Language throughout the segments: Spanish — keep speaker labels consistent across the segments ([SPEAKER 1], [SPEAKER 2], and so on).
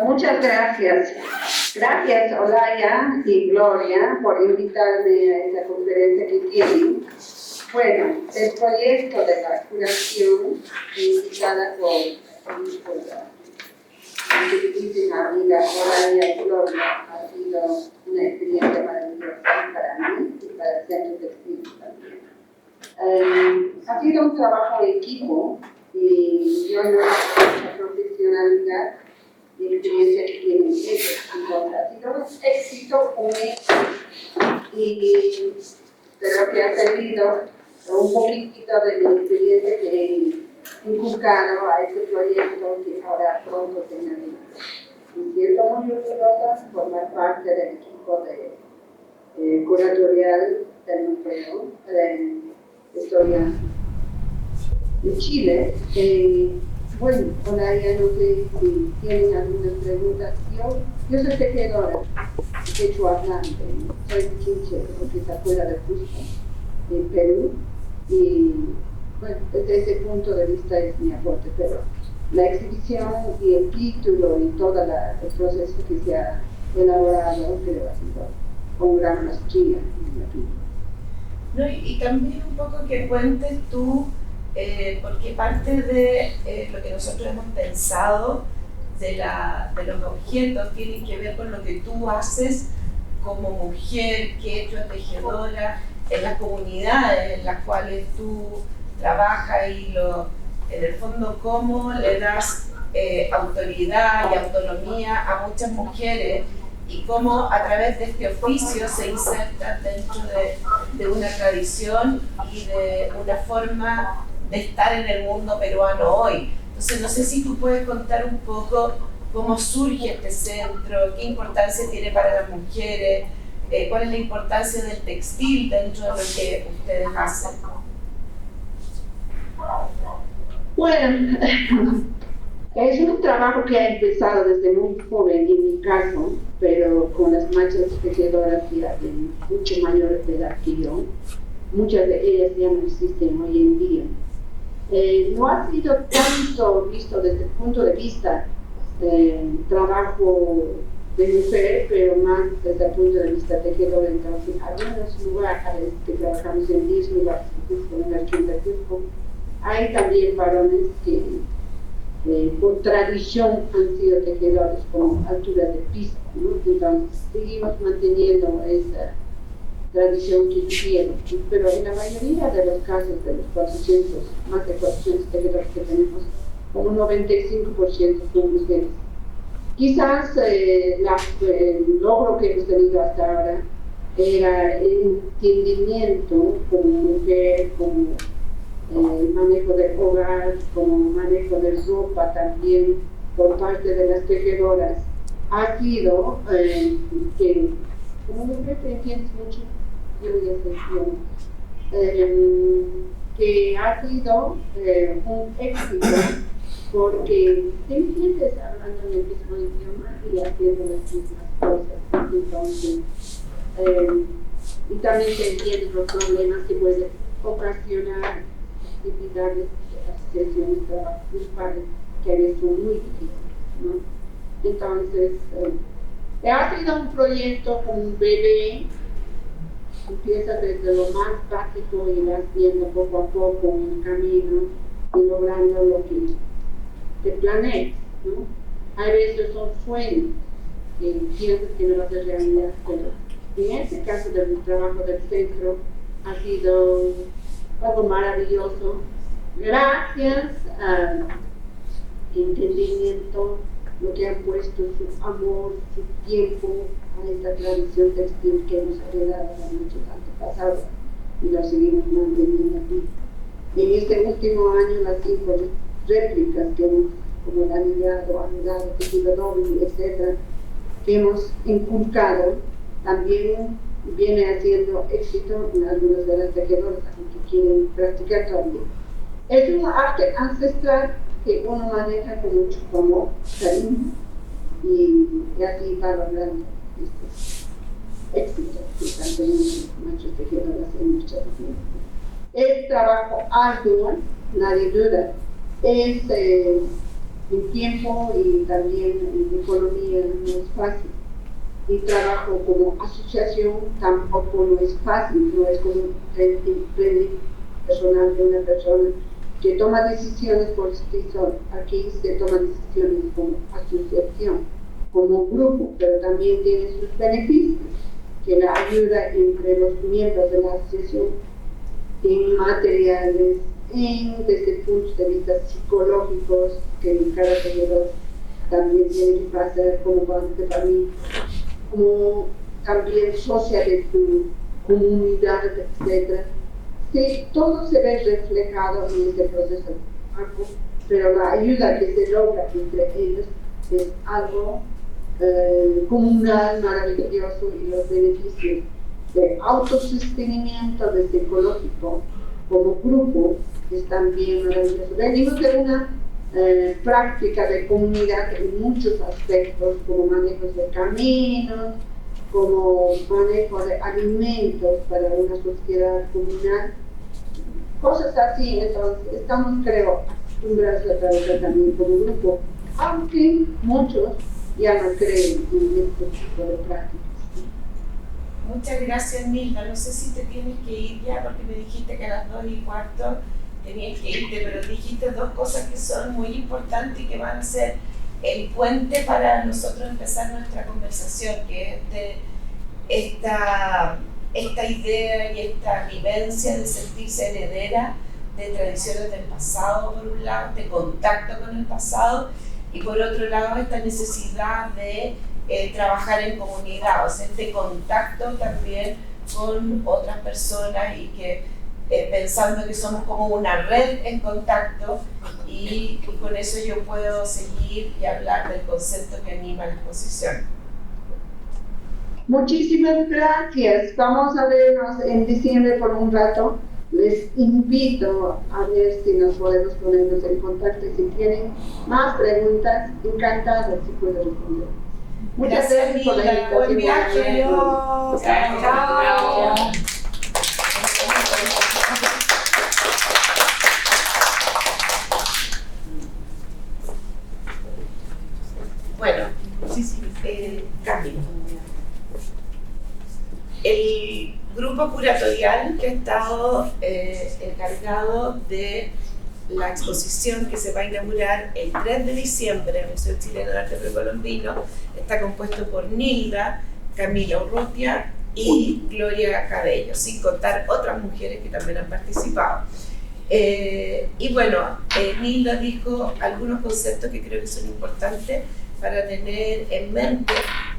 [SPEAKER 1] Muchas gracias. Gracias, Olaya y Gloria, por invitarme a esta conferencia que tienen. Bueno, el proyecto de la curación, indicada por mi queridísima amiga Olaya y Gloria, ha sido una experiencia maravillosa para mí y para el Centro Textil también. Ha sido un trabajo en equipo y yo no sé la profesionalidad y la experiencia que tienen ellos. Entonces, ha sido un éxito único y de lo que ha servido un poquitito de mi experiencia que he inculcado a este proyecto que ahora pronto terminaremos. Me siento muy orgullosa de formar parte del equipo de curatorial del Museo de Historia de Chile. Bueno, Olaya, no sé si tienen algunas preguntas. Yo soy tejedora, quechua hablante, soy chinche, porque está fuera de Cusco, en Perú, y bueno, desde ese punto de vista es mi aporte, pero la exhibición y el título y todo el proceso que se ha elaborado, creo, ha sido con gran maestría,
[SPEAKER 2] no, y también un poco que cuentes tú, porque parte de lo que nosotros hemos pensado de los objetos tiene que ver con lo que tú haces como mujer, quechua, tejedora, en las comunidades en las cuales tú trabajas y en el fondo cómo le das autoridad y autonomía a muchas mujeres y cómo a través de este oficio se inserta dentro de una tradición y de una forma de estar en el mundo peruano hoy. Entonces, no sé si tú puedes contar un poco cómo surge este centro, qué importancia tiene para las mujeres, cuál es la importancia del textil dentro de lo que ustedes hacen.
[SPEAKER 1] Bueno, es un trabajo que ha empezado desde muy joven, en mi caso, pero con las manchas tejedoras ya de mucho mayor edad que yo. Muchas de ellas ya no existen hoy en día. No ha sido tanto visto desde el punto de vista trabajo de mujer, pero más desde el punto de vista tejedor. Entonces, algunos lugares que trabajamos en 10 lugares, en la región de Cusco, hay también varones que por tradición han sido tejedores con altura de piso, ¿no? Entonces, seguimos manteniendo esa tradición que tuvieron, pero en la mayoría de los casos de los 400, más de 400 tejedores que tenemos, como un 95% son mujeres. Quizás el logro que hemos tenido hasta ahora era el entendimiento como mujer, como el manejo del hogar, como manejo de ropa también por parte de las tejedoras. Ha sido que como mujer te entiendes mucho, yo ya sé, que ha sido un éxito porque te entiendes hablando en el mismo idioma y haciendo las mismas cosas. Entonces, y también te entiendes los problemas que pueden ocasionar actividades, asociaciones, trabajos grupales, que a veces son muy difíciles, ¿no? Entonces, ha sido un proyecto con un bebé. Empiezas desde lo más básico y vas viendo poco a poco en el camino y logrando lo que te planeas, ¿no? Hay veces son sueños que piensas que no va a ser realidad, pero en este caso del trabajo del centro ha sido algo maravilloso gracias al entendimiento, lo que han puesto su amor, su tiempo a esta tradición textil que hemos heredado de nuestros antepasados y lo seguimos manteniendo aquí. En este último año, las 5 réplicas que hemos, como el anillado, tejido doble, etc., que hemos inculcado, también viene haciendo éxito en algunos de las tejedoras que quieren practicar todavía. Es un arte ancestral que uno maneja con mucho amor, cariño, y así va logrando estos éxitos que están teniendo nuestros tejedores en muchas ocasiones. Es trabajo arduo, nadie duda. Es en tiempo y también en economía no es fácil. Y trabajo como asociación tampoco no es fácil, no es como un crédito personal de una persona que toma decisiones por sí sola. Aquí se toman decisiones como asociación, como grupo, pero también tiene sus beneficios, que la ayuda entre los miembros de la asociación en materiales, desde puntos de vista psicológicos, que cada tejedor también tiene que pasar como parte para mí, como también socia de tu comunidad, etc. Sí, todo se ve reflejado en este proceso de trabajo, pero la ayuda que se logra entre ellos es algo comunal, maravilloso, y los beneficios de autosostenimiento, de psicológico como grupo es también maravilloso. Venimos de una práctica de comunidad en muchos aspectos, como manejos de caminos, como manejo de alimentos para una sociedad comunal, cosas así. Entonces estamos, creo, acostumbrados a trabajar también como grupo, aunque muchos ya no creen en este tipo de prácticas.
[SPEAKER 2] Muchas gracias, Nilda. No sé si te tienes que ir ya, porque me dijiste que a las 2:15 tenías que irte, pero dijiste dos cosas que son muy importantes y que van a ser el puente para nosotros empezar nuestra conversación, que es de esta idea y esta vivencia de sentirse heredera de tradiciones del pasado, por un lado, de contacto con el pasado, y por otro lado esta necesidad de trabajar en comunidad, o sea, este contacto también con otras personas, y que pensando que somos como una red en contacto, y con eso yo puedo seguir y hablar del concepto que anima la exposición.
[SPEAKER 1] Muchísimas gracias. Vamos a vernos en diciembre por un rato. Les invito a ver si nos podemos ponernos en contacto, y si tienen más preguntas, encantados si puedo responder. Muchas gracias por la invitación.
[SPEAKER 2] Buen viaje. Adiós. Chao. Bueno, cambio. El grupo curatorial que ha estado encargado de la exposición que se va a inaugurar el 3 de diciembre en el Museo Chileno de Arte Precolombino está compuesto por Nilda, Camila Urrutia y Gloria Cabello, sin contar otras mujeres que también han participado. Y bueno, Nilda dijo algunos conceptos que creo que son importantes para tener en mente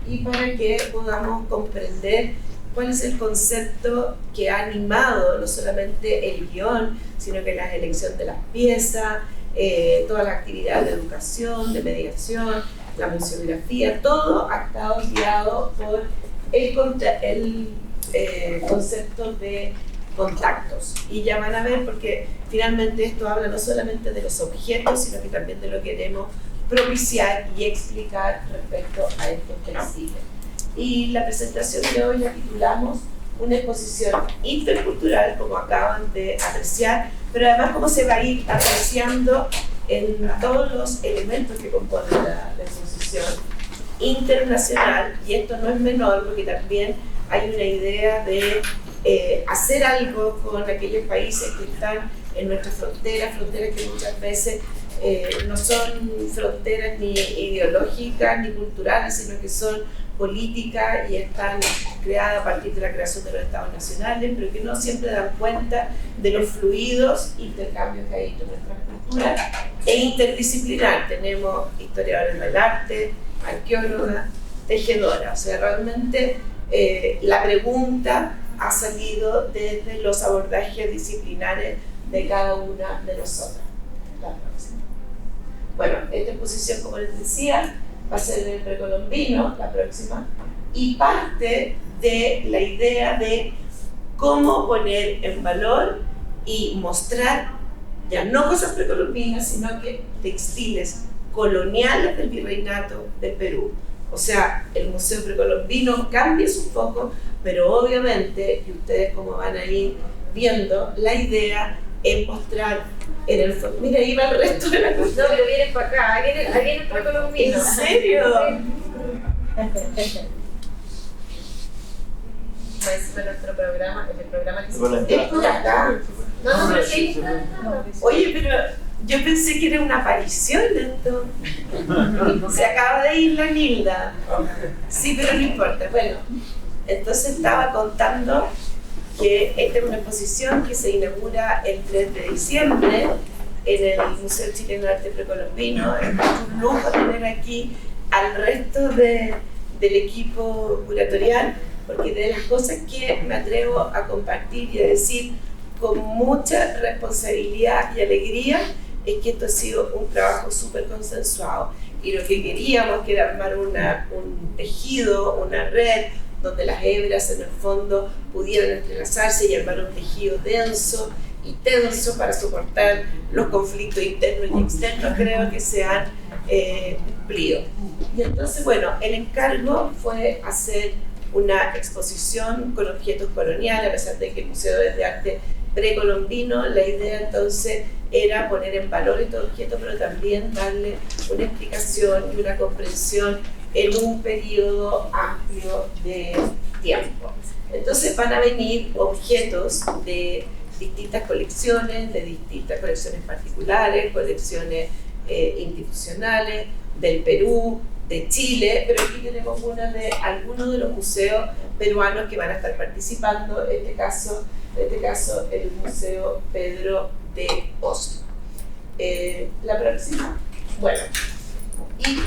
[SPEAKER 2] y para que podamos comprender cuál es el concepto que ha animado no solamente el guión, sino que la elección de las piezas, todas las actividades de educación, de mediación, la museografía, todo ha estado guiado por el concepto de contactos. Y ya van a ver, porque finalmente esto habla no solamente de los objetos, sino que también de lo que queremos propiciar y explicar respecto a estos textiles. Y la presentación de hoy la titulamos Una exposición intercultural, como acaban de apreciar, pero además cómo se va a ir apreciando en todos los elementos que componen la exposición internacional. Y esto no es menor, porque también hay una idea de hacer algo con aquellos países que están en nuestras fronteras que muchas veces no son fronteras ni ideológicas ni culturales, sino que son políticas y están creadas a partir de la creación de los estados nacionales, pero que no siempre dan cuenta de los fluidos intercambios que hay entre nuestras culturas, e interdisciplinar. Tenemos historiadores del arte, arqueólogas, tejedoras. O sea, realmente la pregunta ha salido desde los abordajes disciplinares de cada una de nosotras. Bueno, esta exposición, como les decía, va a ser en el precolombino, la próxima, y parte de la idea de cómo poner en valor y mostrar ya no cosas precolombinas, sino que textiles coloniales del virreinato del Perú. O sea, el Museo Precolombino cambia su foco, pero obviamente, y ustedes como van a ir viendo, la idea es mostrar en el fondo. Mira, ahí va el resto de la cosa.
[SPEAKER 3] No, que vienen para acá, ahí viene el precolombino.
[SPEAKER 2] ¿En serio?
[SPEAKER 3] Nuestro programa, el programa que
[SPEAKER 2] se ¿es por acá?
[SPEAKER 3] No, pero sí.
[SPEAKER 2] Oye, pero yo pensé que era una aparición esto. Se acaba de ir la Nilda. Sí, pero no importa. Bueno, entonces estaba contando que esta es una exposición que se inaugura el 3 de diciembre en el Museo Chileno de Arte Precolombino. Es un lujo tener aquí al resto del equipo curatorial, porque de las cosas que me atrevo a compartir y a decir con mucha responsabilidad y alegría es que esto ha sido un trabajo súper consensuado, y lo que queríamos que era armar un tejido, una red donde las hebras en el fondo pudieran entrelazarse y armar un tejido denso y tenso para soportar los conflictos internos y externos. Creo que se han cumplido. Y entonces, bueno, el encargo fue hacer una exposición con objetos coloniales, a pesar de que el Museo es de Arte Precolombino. La idea entonces era poner en valor estos objetos, pero también darle una explicación y una comprensión en un periodo amplio de tiempo. Entonces van a venir objetos de distintas colecciones particulares, colecciones institucionales, del Perú, de Chile, pero aquí tenemos una de algunos de los museos peruanos que van a estar participando, en este caso el Museo Pedro de Oslo. La próxima, bueno, y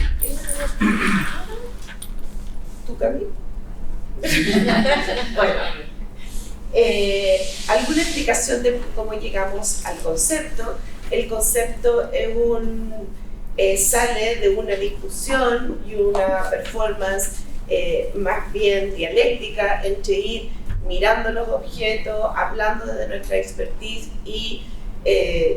[SPEAKER 2] ¿tu camino? Bueno, alguna explicación de cómo llegamos al concepto. El concepto es sale de una discusión y una performance más bien dialéctica entre ir mirando los objetos, hablando desde nuestra expertise y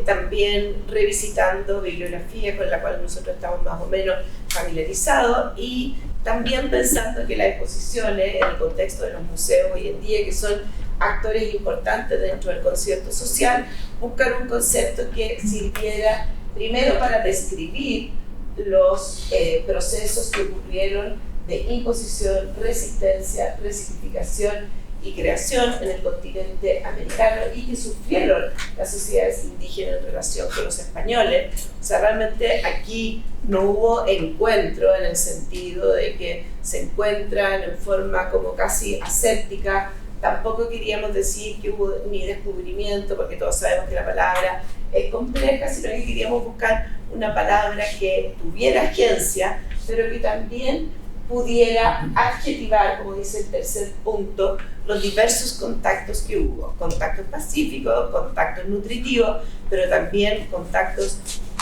[SPEAKER 2] también revisitando bibliografía con la cual nosotros estamos más o menos familiarizados, y también pensando que las exposiciones en el contexto de los museos hoy en día, que son actores importantes dentro del concierto social, buscar un concepto que sirviera primero para describir los procesos que ocurrieron de imposición, resistencia, resignificación y creación en el continente americano y que sufrieron las sociedades indígenas en relación con los españoles. O sea, realmente aquí no hubo encuentro en el sentido de que se encuentran en forma como casi aséptica. Tampoco queríamos decir que hubo ni descubrimiento, porque todos sabemos que la palabra es compleja, sino que queríamos buscar una palabra que tuviera agencia, pero que también pudiera adjetivar, como dice el tercer punto, los diversos contactos que hubo. Contactos pacíficos, contactos nutritivos, pero también contactos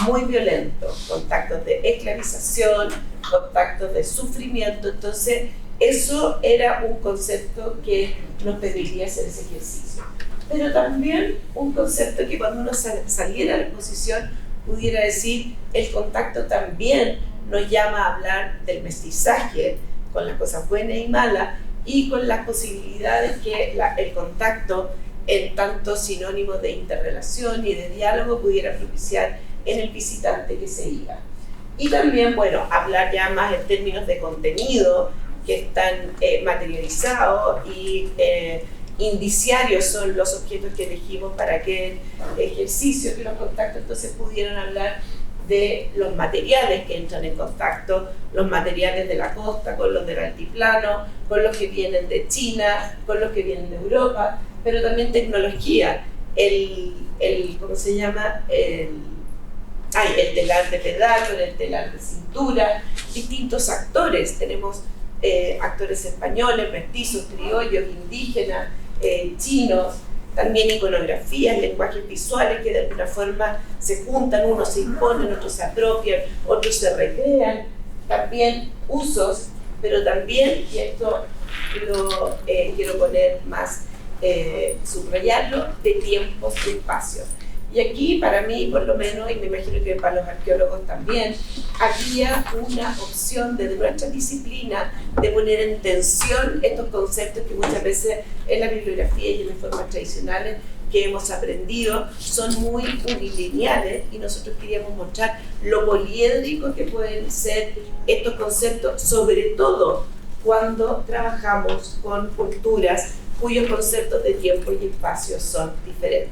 [SPEAKER 2] muy violentos, contactos de esclavización, contactos de sufrimiento. Entonces, eso era un concepto que nos permitiría hacer ese ejercicio. Pero también un concepto que cuando uno saliera a la exposición pudiera decir, el contacto también nos llama a hablar del mestizaje, con las cosas buenas y malas, y con las posibilidades que el contacto, en tanto sinónimos de interrelación y de diálogo, pudiera propiciar en el visitante que se iba. Y también, bueno, hablar ya más en términos de contenido, que están materializados y indiciarios son los objetos que elegimos para aquel ejercicio, que los contactos entonces pudieran hablar de los materiales que entran en contacto, los materiales de la costa con los del altiplano, con los que vienen de China, con los que vienen de Europa, pero también tecnología, ¿cómo se llama? El telar de pedal, el telar de cintura, distintos actores. Tenemos actores españoles, mestizos, criollos, indígenas, chinos, también iconografías, lenguajes visuales que de alguna forma se juntan, unos se imponen, otros se apropian, otros se recrean, también usos, pero también, y esto lo quiero poner más, subrayarlo, de tiempos y espacios. Y aquí, para mí, por lo menos, y me imagino que para los arqueólogos también, había una opción desde nuestra disciplina de poner en tensión estos conceptos que muchas veces en la bibliografía y en las formas tradicionales que hemos aprendido son muy unilineales y nosotros queríamos mostrar lo poliédrico que pueden ser estos conceptos, sobre todo cuando trabajamos con culturas cuyos conceptos de tiempo y espacio son diferentes.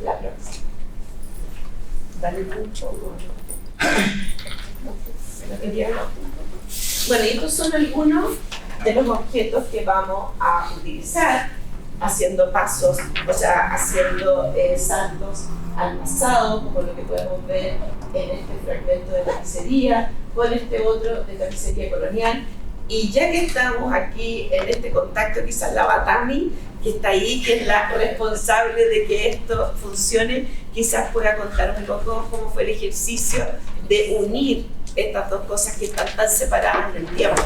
[SPEAKER 2] La próxima. Dale mucho. Bueno, y estos son algunos de los objetos que vamos a utilizar haciendo pasos, o sea, haciendo saltos al pasado, como lo que podemos ver en este fragmento de tapicería, con este otro de tapicería colonial. Y ya que estamos aquí en este contacto, quizás la Batami, que está ahí, que es la responsable de que esto funcione, quizás pueda contar un poco cómo fue el ejercicio de unir estas dos cosas que están tan separadas en el tiempo.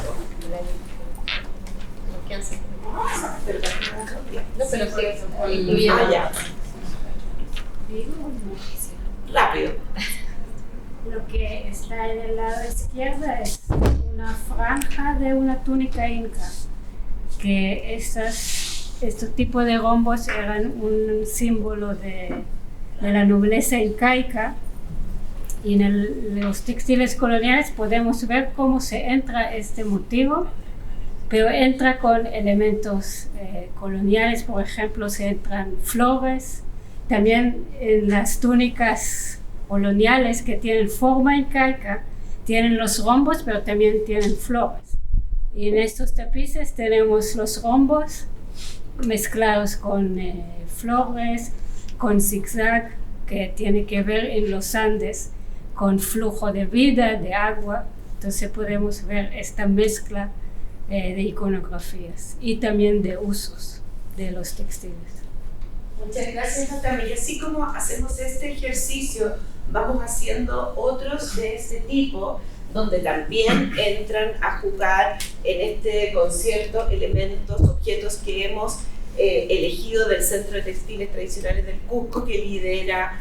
[SPEAKER 3] No, pero sí,
[SPEAKER 2] ya. Rápido.
[SPEAKER 4] Lo que está en el lado izquierdo es una franja de una túnica inca, que estos tipos de rombos eran un símbolo de la nobleza incaica, y en los textiles coloniales podemos ver cómo se entra este motivo, pero entra con elementos coloniales. Por ejemplo, se entran flores, también en las túnicas coloniales que tienen forma incaica, tienen los rombos, pero también tienen flores. Y en estos tapices tenemos los rombos mezclados con flores, con zigzag, que tiene que ver en los Andes con flujo de vida, de agua. Entonces podemos ver esta mezcla de iconografías y también de usos de los textiles.
[SPEAKER 2] Muchas gracias, Natalia. Y así como hacemos este ejercicio, vamos haciendo otros de este tipo, donde también entran a jugar en este concierto elementos, objetos que hemos elegido del Centro de Textiles Tradicionales del Cusco, que lidera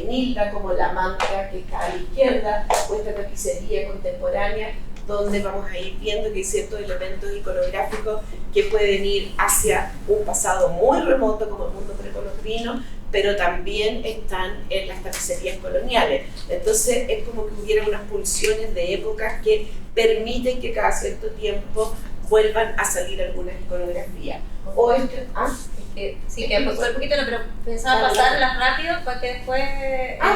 [SPEAKER 2] Nilda, como la mantra que está a la izquierda, o esta tapicería contemporánea, donde vamos a ir viendo que hay ciertos elementos iconográficos que pueden ir hacia un pasado muy remoto, como el mundo precolombino, pero también están en las tapicerías coloniales. Entonces es como que hubiera unas pulsiones de épocas que permiten que cada cierto tiempo vuelvan a salir algunas iconografías. O
[SPEAKER 3] sí, que por un poquito, pero pensaba pasarlas rápido para que después...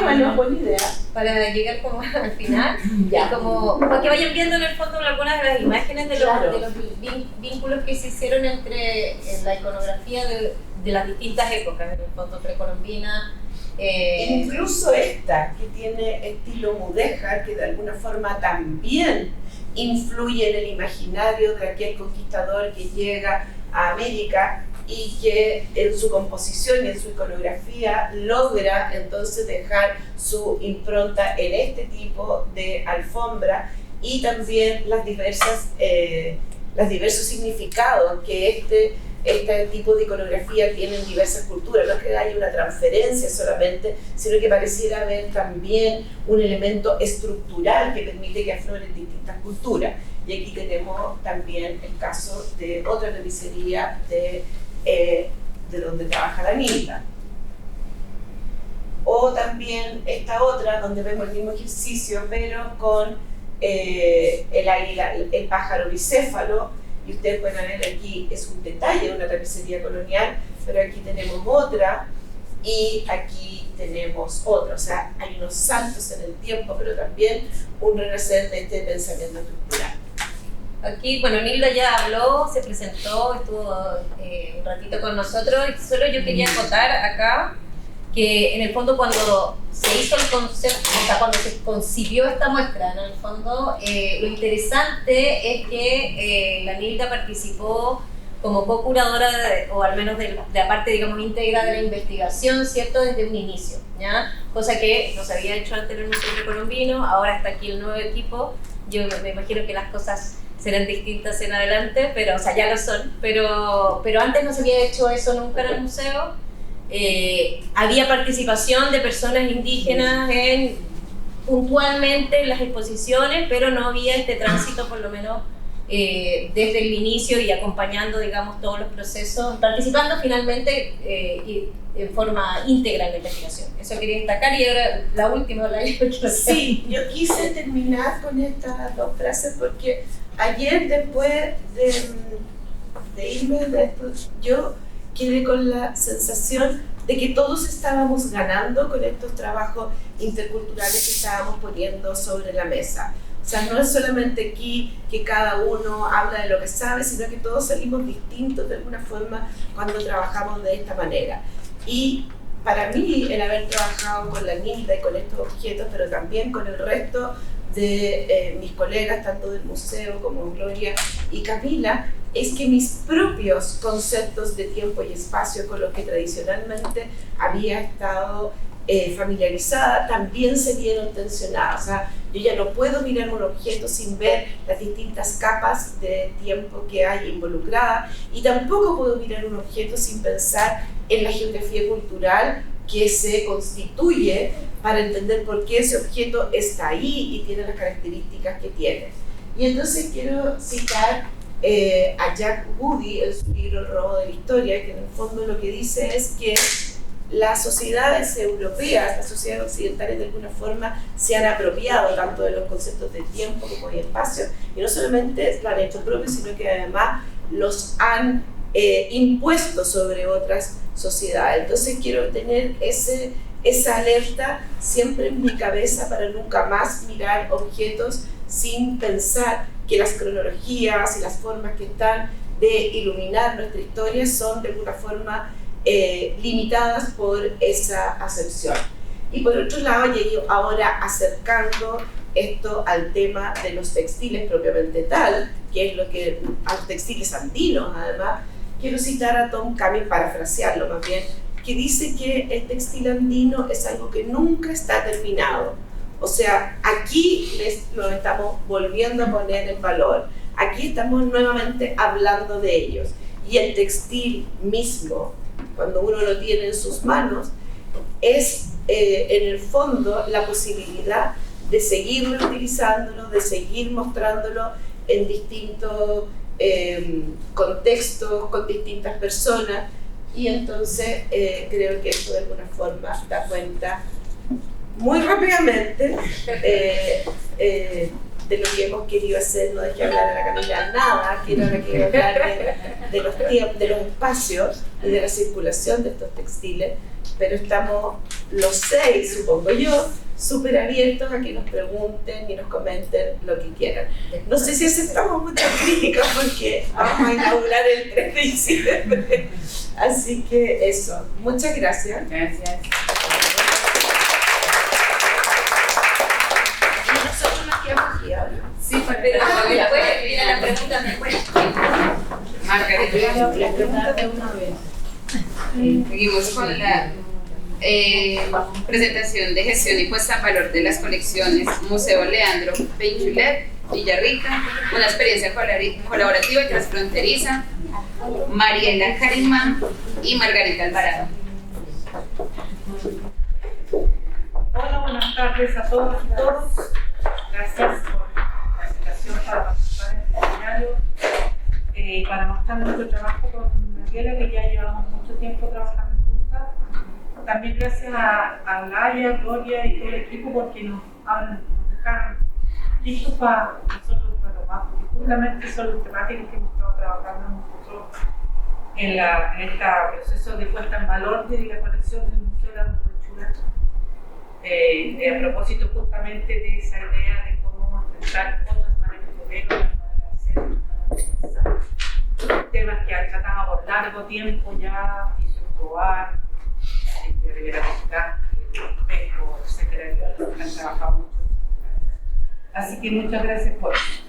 [SPEAKER 2] bueno, buena idea.
[SPEAKER 3] Para llegar como al final,
[SPEAKER 2] Ya.
[SPEAKER 3] como para que vayan viendo en el fondo algunas de las imágenes de los,
[SPEAKER 2] Claro.
[SPEAKER 3] de los vínculos que se hicieron entre la iconografía de las distintas épocas, en el fondo precolombina.
[SPEAKER 2] Incluso esta, que tiene estilo mudéjar, que de alguna forma también influye en el imaginario de aquel conquistador que llega a América y que en su composición y en su iconografía logra entonces dejar su impronta en este tipo de alfombra, y también los diversos significados que este tipo de iconografía tiene en diversas culturas. No es que haya una transferencia solamente, sino que pareciera haber también un elemento estructural que permite que afloren distintas culturas. Y aquí tenemos también el caso de otra tapicería de donde trabaja la Nilda. O también esta otra, donde vemos el mismo ejercicio, pero con el águila, el pájaro bicéfalo. Y ustedes pueden ver aquí, es un detalle de una tapicería colonial, pero aquí tenemos otra y aquí tenemos otra. O sea, hay unos saltos en el tiempo, pero también un renacer de este pensamiento estructural.
[SPEAKER 3] Aquí, bueno, Nilda ya habló, se presentó, estuvo un ratito con nosotros, y solo yo quería acotar acá que en el fondo cuando se hizo el concepto, o sea, cuando se concibió esta muestra, en el fondo lo interesante es que la Nilda participó como co-curadora, o al menos de la parte, digamos, íntegra de la investigación, ¿cierto?, desde un inicio, ¿ya? Cosa que no se había hecho antes en el Museo Precolombino. Ahora está aquí el nuevo equipo. Yo me imagino que las cosas serán distintas en adelante, pero, o sea, ya lo son, pero antes no se había hecho eso nunca en el museo. Había participación de personas indígenas puntualmente en las exposiciones, pero no había este tránsito, por lo menos desde el inicio y acompañando, digamos, todos los procesos, participando finalmente en forma íntegra en la investigación. Eso quería destacar. Y ahora la última,
[SPEAKER 2] Sí, yo quise terminar con estas dos frases porque ayer, después de irme de esto, yo quedé con la sensación de que todos estábamos ganando con estos trabajos interculturales que estábamos poniendo sobre la mesa. O sea, no es solamente aquí que cada uno habla de lo que sabe, sino que todos salimos distintos de alguna forma cuando trabajamos de esta manera. Y para mí, el haber trabajado con la Nilda y con estos objetos, pero también con el resto de mis colegas, tanto del museo como Gloria y Camila, es que mis propios conceptos de tiempo y espacio con los que tradicionalmente había estado familiarizada también se vieron tensionadas. O sea, yo ya no puedo mirar un objeto sin ver las distintas capas de tiempo que hay involucradas, y tampoco puedo mirar un objeto sin pensar en la geografía cultural que se constituye para entender por qué ese objeto está ahí y tiene las características que tiene. Y entonces quiero citar a Jack Woody en su libro El robo de la historia, que en el fondo lo que dice es que las sociedades europeas, las sociedades occidentales de alguna forma se han apropiado tanto de los conceptos de tiempo como de espacio, y no solamente lo han hecho propio, sino que además los han impuesto sobre otras sociedades. Entonces quiero tener esa alerta siempre en mi cabeza para nunca más mirar objetos sin pensar que las cronologías y las formas que están de iluminar nuestra historia son de alguna forma limitadas por esa acepción. Y por otro lado, y ahora acercando esto al tema de los textiles propiamente tal, que es lo que, a los textiles andinos además, quiero citar a Tom Cummings, parafrasearlo más bien, que dice que el textil andino es algo que nunca está terminado. O sea, aquí lo estamos volviendo a poner en valor, aquí estamos nuevamente hablando de ellos. Y el textil mismo, cuando uno lo tiene en sus manos, es en el fondo la posibilidad de seguirlo utilizándolo, de seguir mostrándolo en distintos contextos, con distintas personas, y entonces creo que esto de alguna forma da cuenta muy rápidamente de lo que hemos querido hacer. No dejé hablar a la Camila nada, quiero ahora que hablar de los tiempos, de los espacios y de la circulación de estos textiles, pero estamos los 6, supongo yo, súper abiertos a que nos pregunten y nos comenten lo que quieran. No sé si aceptamos muchas críticas porque vamos a inaugurar el 3 de diciembre. Así que eso, muchas gracias.
[SPEAKER 5] Gracias.
[SPEAKER 2] ¿Y nosotros nos quedamos aquí ahora?
[SPEAKER 5] Sí,
[SPEAKER 3] pero después viene la pregunta después.
[SPEAKER 5] Margarita,
[SPEAKER 2] La pregunta de una vez.
[SPEAKER 5] seguimos con la presentación de gestión y puesta en valor de las colecciones Museo Leandro Benchulet, Villarrica, una experiencia colaborativa y transfronteriza, Mariela Carimán y Margarita Alvarado.
[SPEAKER 6] Hola, buenas tardes a todos y todas. Gracias por la invitación para participar en este seminario y para mostrar nuestro trabajo con Mariela, que ya llevamos mucho tiempo trabajando juntas. También gracias a Laia, Gloria y todo el equipo porque nos dejaron listos para nosotros retomar, porque justamente son las temáticas que hemos estado trabajando nosotros en este proceso de puesta en valor de la colección del Museo Leandro Benchulet. A propósito justamente de esa idea de cómo enfrentar otras maneras de ver, otras maneras de hacer, temas que tratamos por largo tiempo ya, hizo probar, de Rivera Pesca, Espejo, etcétera, que han trabajado mucho. Así que muchas gracias por eso.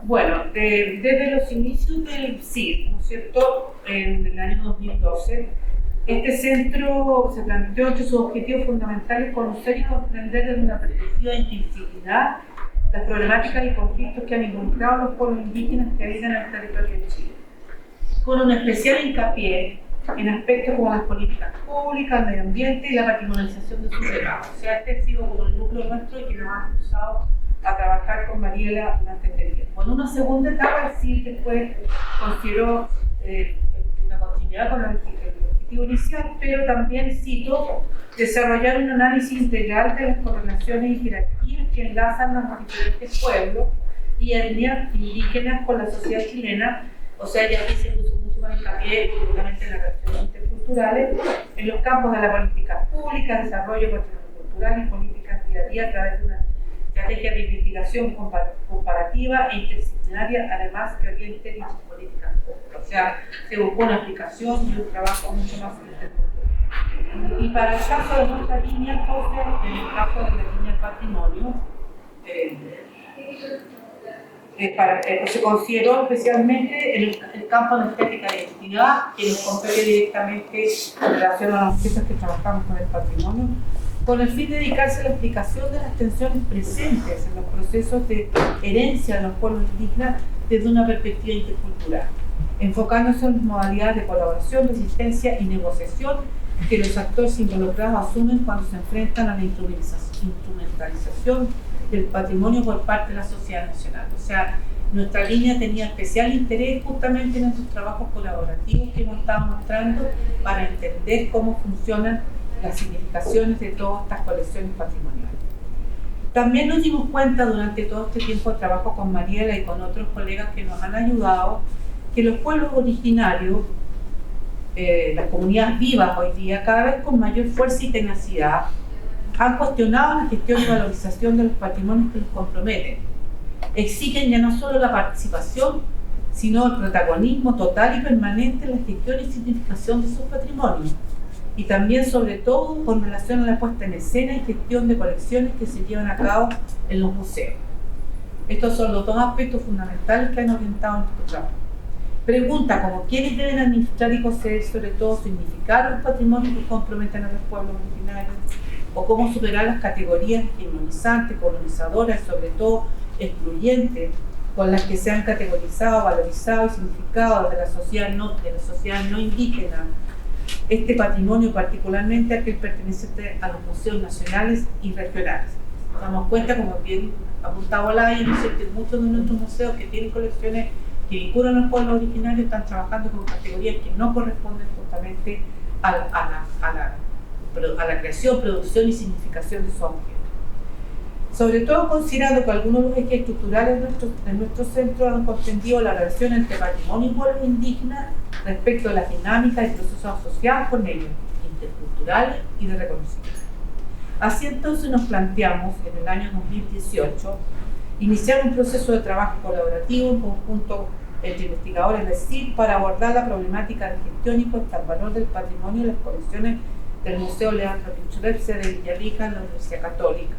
[SPEAKER 6] Bueno, desde los inicios del CID, ¿no es cierto?, en el año 2012, este centro se planteó entre sus objetivos fundamentales conocer y comprender desde una perspectiva de inteligibilidad las problemáticas y conflictos que han involucrado a los pueblos indígenas que habitan en el territorio de Chile, con un especial hincapié en aspectos como las políticas públicas, el medio ambiente y la patrimonialización de sus legados. O sea, este ha sido como el núcleo nuestro y que nos ha impulsado a trabajar con Mariela durante este tiempo. en una segunda etapa sí después consideró una continuidad con el objetivo inicial, pero también citó desarrollar un análisis integral de las correlaciones y jerarquías que enlazan los diferentes pueblos y etnias indígenas con la sociedad chilena. O sea, ya aquí se puso mucho más hincapié justamente en las relaciones interculturales, en los campos de la política pública, desarrollo cultural y políticas día a día a través de una estrategia de investigación comparativa e interdisciplinaria, además que oriente dichas políticas públicas. O sea, se buscó una aplicación y un trabajo mucho más intercultural. Y para el caso de nuestra línea, entonces, en el caso de la línea del patrimonio, se consideró especialmente el campo de estética de identidad, que nos compete directamente en relación a los objetos que trabajamos con el patrimonio, con el fin de dedicarse a la explicación de las tensiones presentes en los procesos de herencia de los pueblos indígenas desde una perspectiva intercultural, enfocándose en las modalidades de colaboración, resistencia y negociación que los actores involucrados asumen cuando se enfrentan a la instrumentalización del patrimonio por parte de la sociedad nacional. O sea, nuestra línea tenía especial interés justamente en estos trabajos colaborativos que hemos estado mostrando para entender cómo funcionan las significaciones de todas estas colecciones patrimoniales. También nos dimos cuenta durante todo este tiempo de trabajo con Mariela y con otros colegas que nos han ayudado, que los pueblos originarios, las comunidades vivas hoy día, cada vez con mayor fuerza y tenacidad, han cuestionado la gestión y valorización de los patrimonios que los comprometen. Exigen ya no solo la participación, sino el protagonismo total y permanente en la gestión y significación de sus patrimonios. Y también, sobre todo, con relación a la puesta en escena y gestión de colecciones que se llevan a cabo en los museos. Estos son los dos aspectos fundamentales que han orientado nuestro trabajo. Pregunta como quiénes deben administrar y poseer, sobre todo, significar los patrimonios que comprometen a los pueblos originarios, o cómo superar las categorías hegemonizantes, colonizadoras, sobre todo excluyentes, con las que se han categorizado, valorizado y significado de la sociedad no indígena este patrimonio, particularmente aquel perteneciente a los museos nacionales y regionales. Nos damos cuenta, como bien apuntaba Olaya, ¿no es cierto?, que muchos de nuestros museos que tienen colecciones que vinculan a los pueblos originarios están trabajando con categorías que no corresponden justamente a la creación, producción y significación de sus objetos. Sobre todo considerando que algunos de los ejes estructurales de nuestro centro han comprendido la relación entre patrimonio y pueblos indígenas respecto a las dinámicas y procesos asociados con ellos, interculturales y de reconocimiento. Así entonces nos planteamos en el año 2018 iniciar un proceso de trabajo colaborativo en conjunto entre investigadores del CIR para abordar la problemática de gestión y puesta en valor del patrimonio de las colecciones del Museo Leandro Pinchulet, sede de Villarrica, en la Universidad Católica,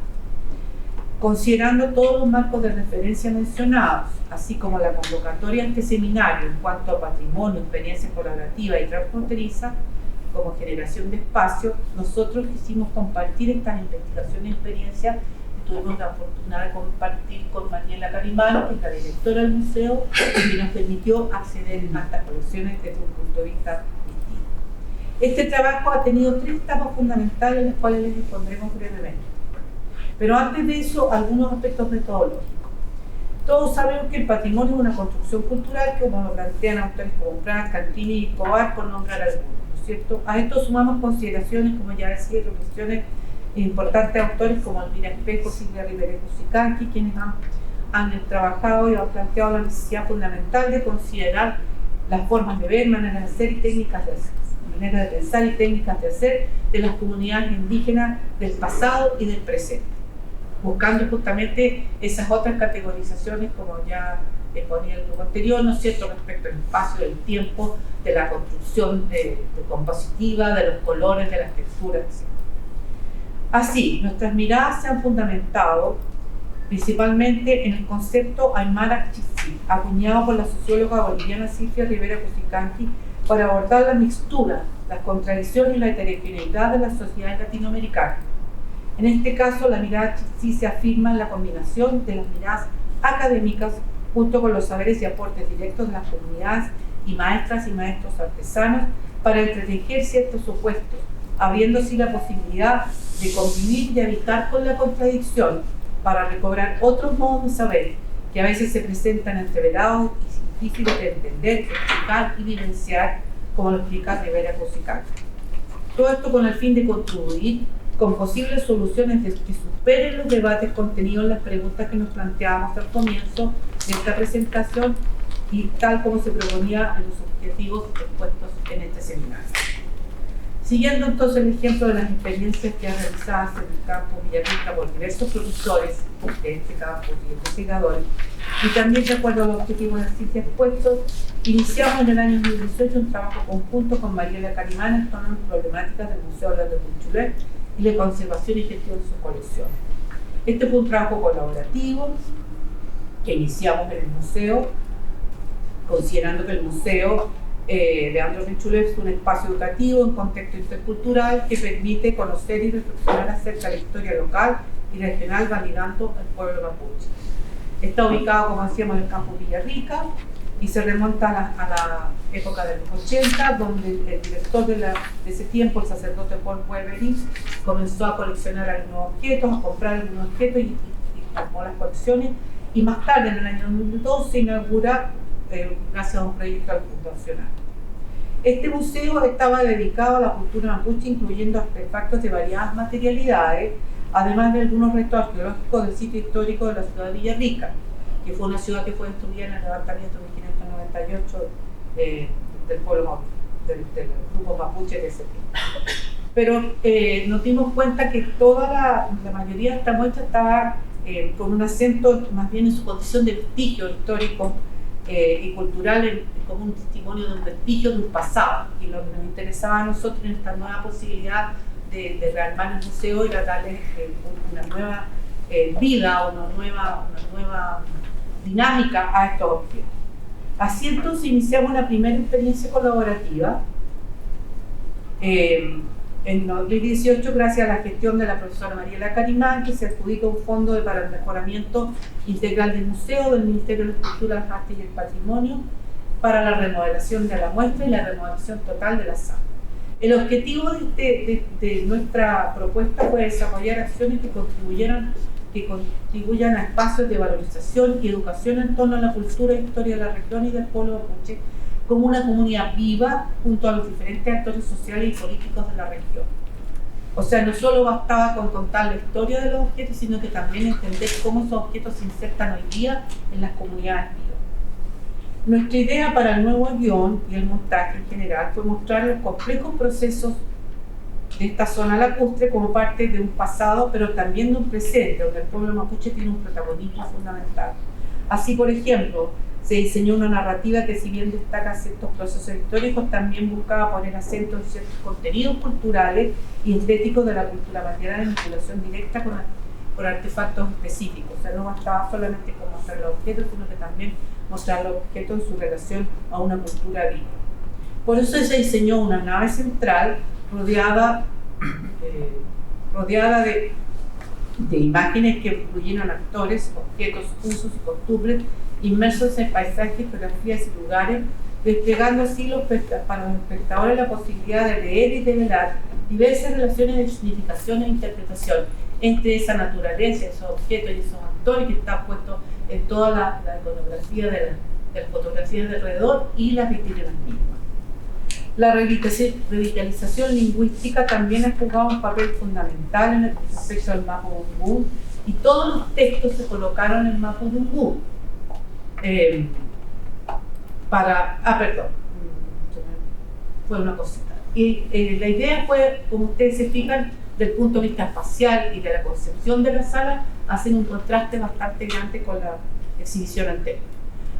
[SPEAKER 6] considerando todos los marcos de referencia mencionados, así como la convocatoria a este seminario en cuanto a patrimonio, experiencia colaborativa y transfronteriza, como generación de espacio. Nosotros quisimos compartir estas investigaciones y experiencias. Tuvimos la fortuna de compartir con Mariela Carimán, que es la directora del museo, y que nos permitió acceder a estas colecciones desde un punto de vista distinto. Este trabajo ha tenido 3 etapas fundamentales, las cuales les expondremos brevemente. Pero antes de eso, algunos aspectos metodológicos. Todos sabemos que el patrimonio es una construcción cultural, como lo plantean autores como Prat, Cantini y Escobar, por nombrar algunos, ¿no es cierto? A esto sumamos consideraciones, como ya decía, reflexiones importantes autores como Elvira Espejo, Silvia Rivera Cusicanqui, quienes han trabajado y han planteado la necesidad fundamental de considerar las formas de ver, maneras de hacer y técnicas de hacer, maneras de pensar y técnicas de hacer de las comunidades indígenas del pasado y del presente, buscando justamente esas otras categorizaciones, como ya exponía el grupo anterior, ¿no es cierto?, respecto al espacio, del tiempo, de la construcción compositiva, de los colores, de las texturas, etc. Así, nuestras miradas se han fundamentado principalmente en el concepto Aymara Chichi, acuñado por la socióloga boliviana Silvia Rivera Cusicanqui, para abordar la mixtura, las contradicciones y la heterogeneidad de las sociedades latinoamericanas. En este caso, la mirada Chichi se afirma en la combinación de las miradas académicas junto con los saberes y aportes directos de las comunidades y maestras y maestros artesanos para entretejer ciertos supuestos, abriendo así la posibilidad de convivir y habitar con la contradicción para recobrar otros modos de saber que a veces se presentan entreverados y difíciles de entender, explicar y vivenciar, como lo explica Rivera Cosicaca. Todo esto con el fin de contribuir con posibles soluciones que superen los debates contenidos en las preguntas que nos planteábamos al comienzo de esta presentación y tal como se proponía en los objetivos expuestos en este seminario. Siguiendo entonces el ejemplo de las experiencias ya realizadas en el campus Villarrica por diversos profesores de este campus y investigadores, y también de acuerdo a los objetivos de la ciencia expuestos, iniciamos en el año 2018 un trabajo conjunto con Mariela Carimán en torno a las problemáticas del Museo Orlando Pinchulet y la conservación y gestión de sus colecciones. Este fue un trabajo colaborativo que iniciamos en el museo, considerando que el museo Leandro Pinchulet es un espacio educativo en contexto intercultural que permite conocer y reflexionar acerca de la historia local y regional validando el pueblo mapuche. Está ubicado, como decíamos, en el campus Villarrica y se remonta a la época de los 80, donde el director de ese tiempo, el sacerdote Paul Webery, comenzó a coleccionar algunos objetos, a comprar algunos objetos y armó las colecciones, y más tarde, en el año 2002, se inaugura gracias a un proyecto fundacional. Este museo estaba dedicado a la cultura mapuche, incluyendo artefactos de variadas materialidades, además de algunos restos arqueológicos del sitio histórico de la ciudad de Villarrica, que fue una ciudad que fue destruida en el levantamiento de 1598 del pueblo del grupo mapuche de ese tiempo. Pero nos dimos cuenta que toda la mayoría de esta muestra estaba con un acento más bien en su condición de vestigio histórico y cultural, como un testimonio de un vestigio de un pasado. Y lo que nos interesaba a nosotros en esta nueva posibilidad de rearmar el museo era darle una nueva vida, una nueva dinámica a estos objetos. Así entonces iniciamos una primera experiencia colaborativa en 2018, gracias a la gestión de la profesora Mariela Carimán, que se adjudica un fondo para el mejoramiento integral del museo del Ministerio de la Cultura, las Artes y el Patrimonio para la remodelación de la muestra y la remodelación total de la sala. El objetivo de nuestra propuesta fue desarrollar acciones que contribuyan a espacios de valorización y educación en torno a la cultura e historia de la región y del pueblo mapuche como una comunidad viva junto a los diferentes actores sociales y políticos de la región. O sea, no solo bastaba con contar la historia de los objetos, sino que también entender cómo esos objetos se insertan hoy día en las comunidades vivas. Nuestra idea para el nuevo guión y el montaje en general fue mostrar los complejos procesos de esta zona lacustre como parte de un pasado, pero también de un presente, donde el pueblo mapuche tiene un protagonismo fundamental. Así, por ejemplo, se diseñó una narrativa que, si bien destaca ciertos procesos históricos, también buscaba poner acento en ciertos contenidos culturales y estéticos de la cultura material en vinculación directa con artefactos específicos. O sea, no bastaba solamente con mostrar los objetos, sino que también mostrar los objetos en su relación a una cultura viva. Por eso se diseñó una nave central rodeada de imágenes que incluyeron actores, objetos, usos y costumbres inmersos en paisajes, geografías y lugares, desplegando así para los espectadores la posibilidad de leer y develar diversas relaciones de significación e interpretación entre esa naturaleza, esos objetos y esos actores que están puestos en toda la iconografía de las fotografías de alrededor y las vitrinas mismas. La revitalización lingüística también ha jugado un papel fundamental en el respecto al Mapudungun, y todos los textos se colocaron en Mapudungun. Fue una cosita. Y la idea fue, como ustedes se fijan, del punto de vista espacial y de la concepción de la sala, hacen un contraste bastante grande con la exhibición anterior.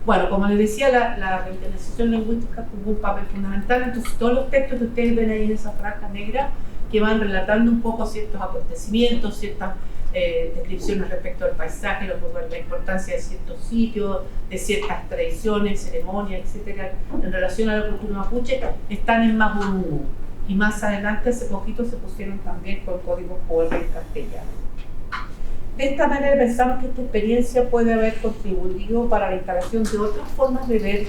[SPEAKER 6] Bueno, como les decía, la revitalización lingüística jugó un papel fundamental. Entonces, todos los textos que ustedes ven ahí en esa franja negra, que van relatando un poco ciertos acontecimientos, ciertas descripciones respecto al paisaje, la importancia de ciertos sitios, de ciertas tradiciones, ceremonias, etcétera, en relación a la cultura mapuche, están en Mapudungun. Y más adelante, hace poquito, se pusieron también con códigos QR en castellano. De esta manera pensamos que esta experiencia puede haber contribuido para la instalación de otras formas de ver,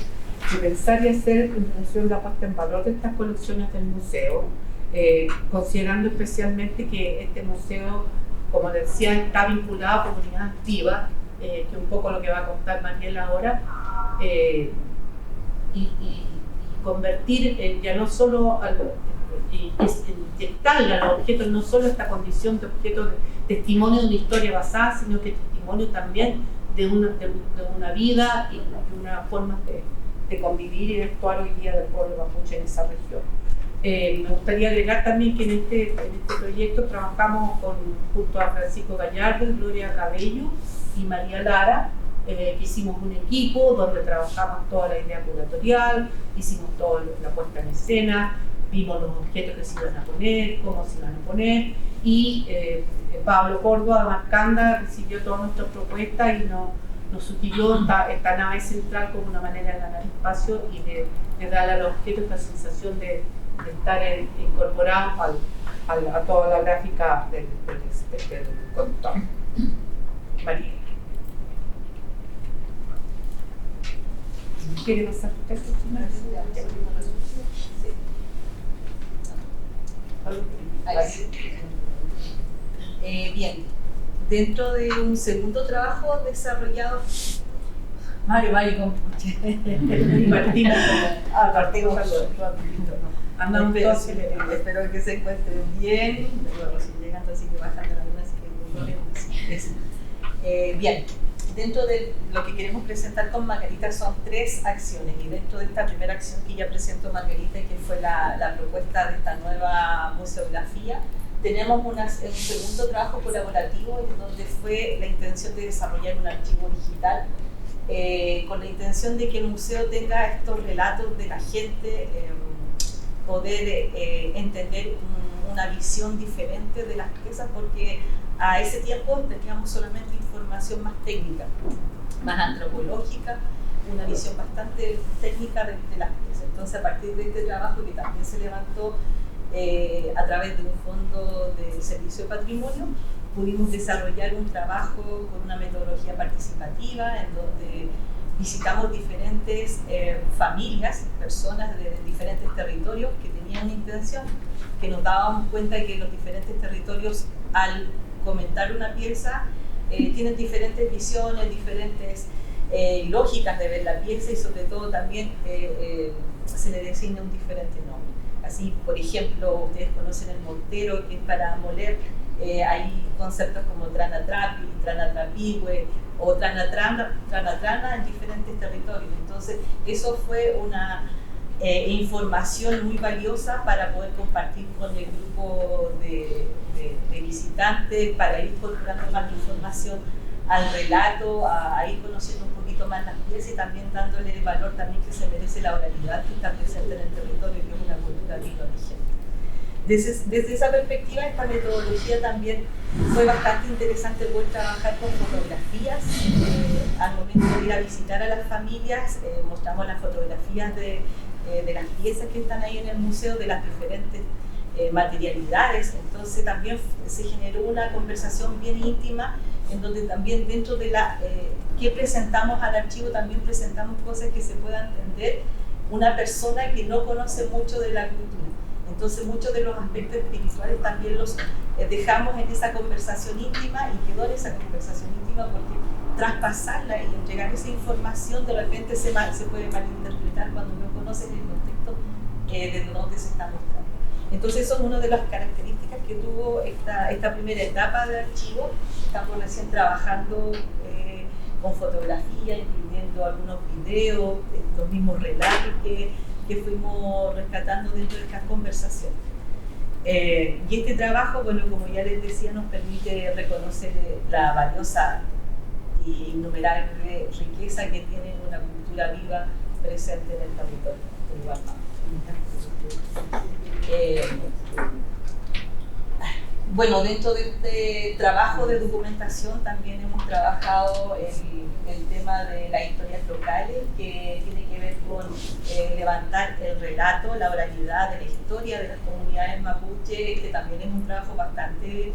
[SPEAKER 6] de pensar y hacer en relación a la puesta en valor de estas colecciones del museo, considerando especialmente que este museo, como decía, está vinculado a comunidades activas que es un poco lo que va a contar Mariela ahora, y convertir ya no solo inyectarle a los objetos no solo esta condición de objeto de testimonio de una historia basada, sino que testimonio también de una vida y de una forma de convivir y de actuar hoy día del pueblo mapuche en esa región. Me gustaría agregar también que en este proyecto trabajamos junto a Francisco Gallardo, Gloria Cabello y María Lara, que hicimos un equipo donde trabajamos toda la idea curatorial, hicimos toda la puesta en escena, vimos los objetos que se iban a poner, cómo se iban a poner, y Pablo Córdoba Marcanda recibió todas nuestras propuestas y nos sugirió esta nave central como una manera de ganar espacio y de darle a los objetos esta sensación de estar incorporados a toda la gráfica del conductor. María. ¿Quiere pasar tu texto?
[SPEAKER 7] Bien, dentro de un segundo trabajo desarrollado, Mario Compuche. Partimos andamos todos. Espero que se encuentren bien. Luego si llegando así que bajan de la luna, así que no bien, dentro de lo que queremos presentar con Margarita son 3 acciones, y dentro de esta primera acción que ya presentó Margarita, que fue la propuesta de esta nueva museografía, tenemos un segundo trabajo colaborativo en donde fue la intención de desarrollar un archivo digital con la intención de que el museo tenga estos relatos de la gente, poder entender una visión diferente de las piezas, porque a ese tiempo teníamos solamente información más técnica, más antropológica, una visión bastante técnica de las piezas. Entonces, a partir de este trabajo que también se levantó a través de un fondo de servicio de patrimonio, pudimos desarrollar un trabajo con una metodología participativa en donde visitamos diferentes familias, personas de diferentes territorios que tenían una intención, que nos dábamos cuenta de que los diferentes territorios, al comentar una pieza, tienen diferentes visiones, diferentes lógicas de ver la pieza, y sobre todo también se le designa un diferente nombre. Así, por ejemplo, ustedes conocen el mortero, que es para moler. Hay conceptos como tranatrapi, tranatrapihue o tranatrana en diferentes territorios. Entonces, eso fue una información muy valiosa para poder compartir con el grupo de visitantes, para ir incorporando más información al relato, a ir conociendo un poquito más las piezas y también dándole el valor también que se merece la oralidad que está presente en el territorio, que es una cultura viva vigente. Desde esa perspectiva, esta metodología también fue bastante interesante poder trabajar con fotografías. Al momento de ir a visitar a las familias, mostramos las fotografías de las piezas que están ahí en el museo, de las diferentes materialidades. Entonces también se generó una conversación bien íntima, en donde también dentro de que presentamos al archivo, también presentamos cosas que se puedan entender una persona que no conoce mucho de la cultura. Entonces muchos de los aspectos espirituales también los dejamos en esa conversación íntima, y quedó en esa conversación íntima porque traspasarla y entregar esa información de repente se puede malinterpretar cuando no conoces el contexto de dónde se está mostrando. Entonces eso es una de las características que tuvo esta primera etapa de archivo. Estamos recién trabajando con fotografía, incluyendo algunos videos, los mismos relatos que fuimos rescatando dentro de estas conversaciones. Y este trabajo, bueno, como ya les decía, nos permite reconocer la valiosa y innumerable riqueza que tiene una cultura viva presente en el territorio de Guatemala. Bueno, dentro de este trabajo de documentación también hemos trabajado el tema de las historias locales, que tiene que ver con levantar el relato, la oralidad de la historia de las comunidades mapuche, que también es un trabajo bastante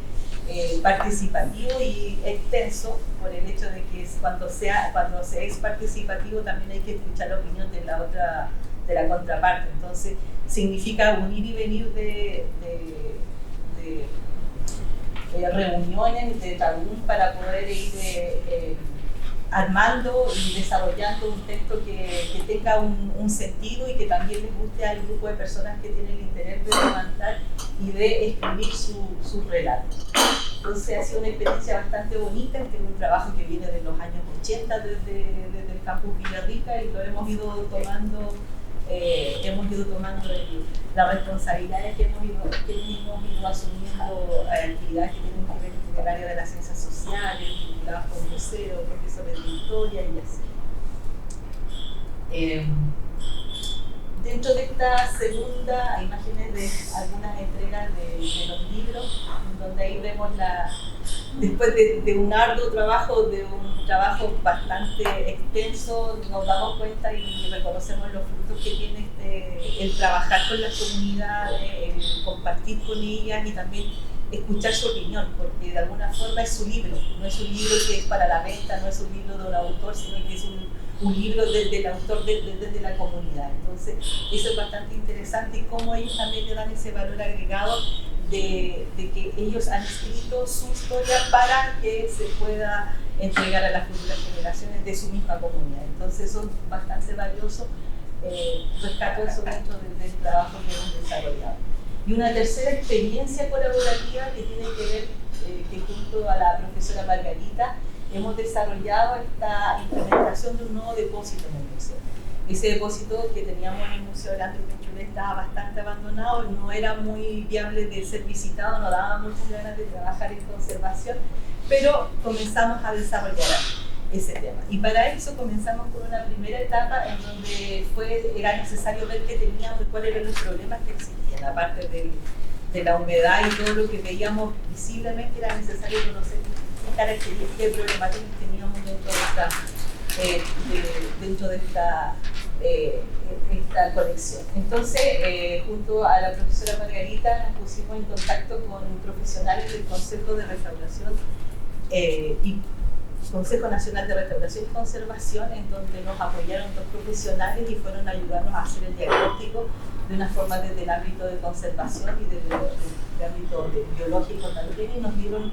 [SPEAKER 7] participativo y extenso, por el hecho de que cuando se es participativo también hay que escuchar la opinión de la contraparte. Entonces significa unir y venir de reuniones de tabú para poder ir armando y desarrollando un texto que tenga un sentido y que también les guste al grupo de personas que tienen el interés de levantar y de escribir sus relatos. Entonces ha sido una experiencia bastante bonita. Este es un trabajo que viene de los años 80 desde el campus Villarrica, y lo hemos ido tomando las responsabilidades que hemos ido asumiendo, actividades que tienen que ver con el área de las ciencias sociales, vinculadas con museos, profesores de historia y así. Dentro de esta segunda, imágenes de algunas entregas de los libros, donde ahí vemos después de un arduo trabajo, bastante extenso, nos damos cuenta y reconocemos los frutos que tiene el trabajar con las comunidades, el compartir con ellas y también escuchar su opinión, porque de alguna forma es su libro, no es un libro que es para la venta, no es un libro de un autor, sino que es un libro desde el autor, desde la comunidad. Entonces eso es bastante interesante, y cómo ellos también le dan ese valor agregado de que ellos han escrito su historia para que se pueda entregar a las futuras generaciones de su misma comunidad. Entonces son bastante valiosos, rescato eso dentro del trabajo que hemos desarrollado. Y una tercera experiencia colaborativa que tiene que ver, que junto a la profesora Margarita hemos desarrollado esta implementación de un nuevo depósito en el museo. Ese depósito que teníamos en el Museo Leandro Penchulé estaba bastante abandonado, no era muy viable de ser visitado, no daba muchas ganas de trabajar en conservación, pero comenzamos a desarrollar ese tema. Y para eso comenzamos con una primera etapa en donde era necesario ver qué teníamos y cuáles eran los problemas que existían, aparte de la humedad y todo lo que veíamos visiblemente. Era necesario conocer qué características, qué problemáticas teníamos dentro de esta colección. Entonces, junto a la profesora Margarita, nos pusimos en contacto con profesionales del Consejo de Restauración y Consejo Nacional de Restauración y Conservación, en donde nos apoyaron dos profesionales y fueron a ayudarnos a hacer el diagnóstico de una forma desde el ámbito de conservación y desde el ámbito biológico también, y nos dieron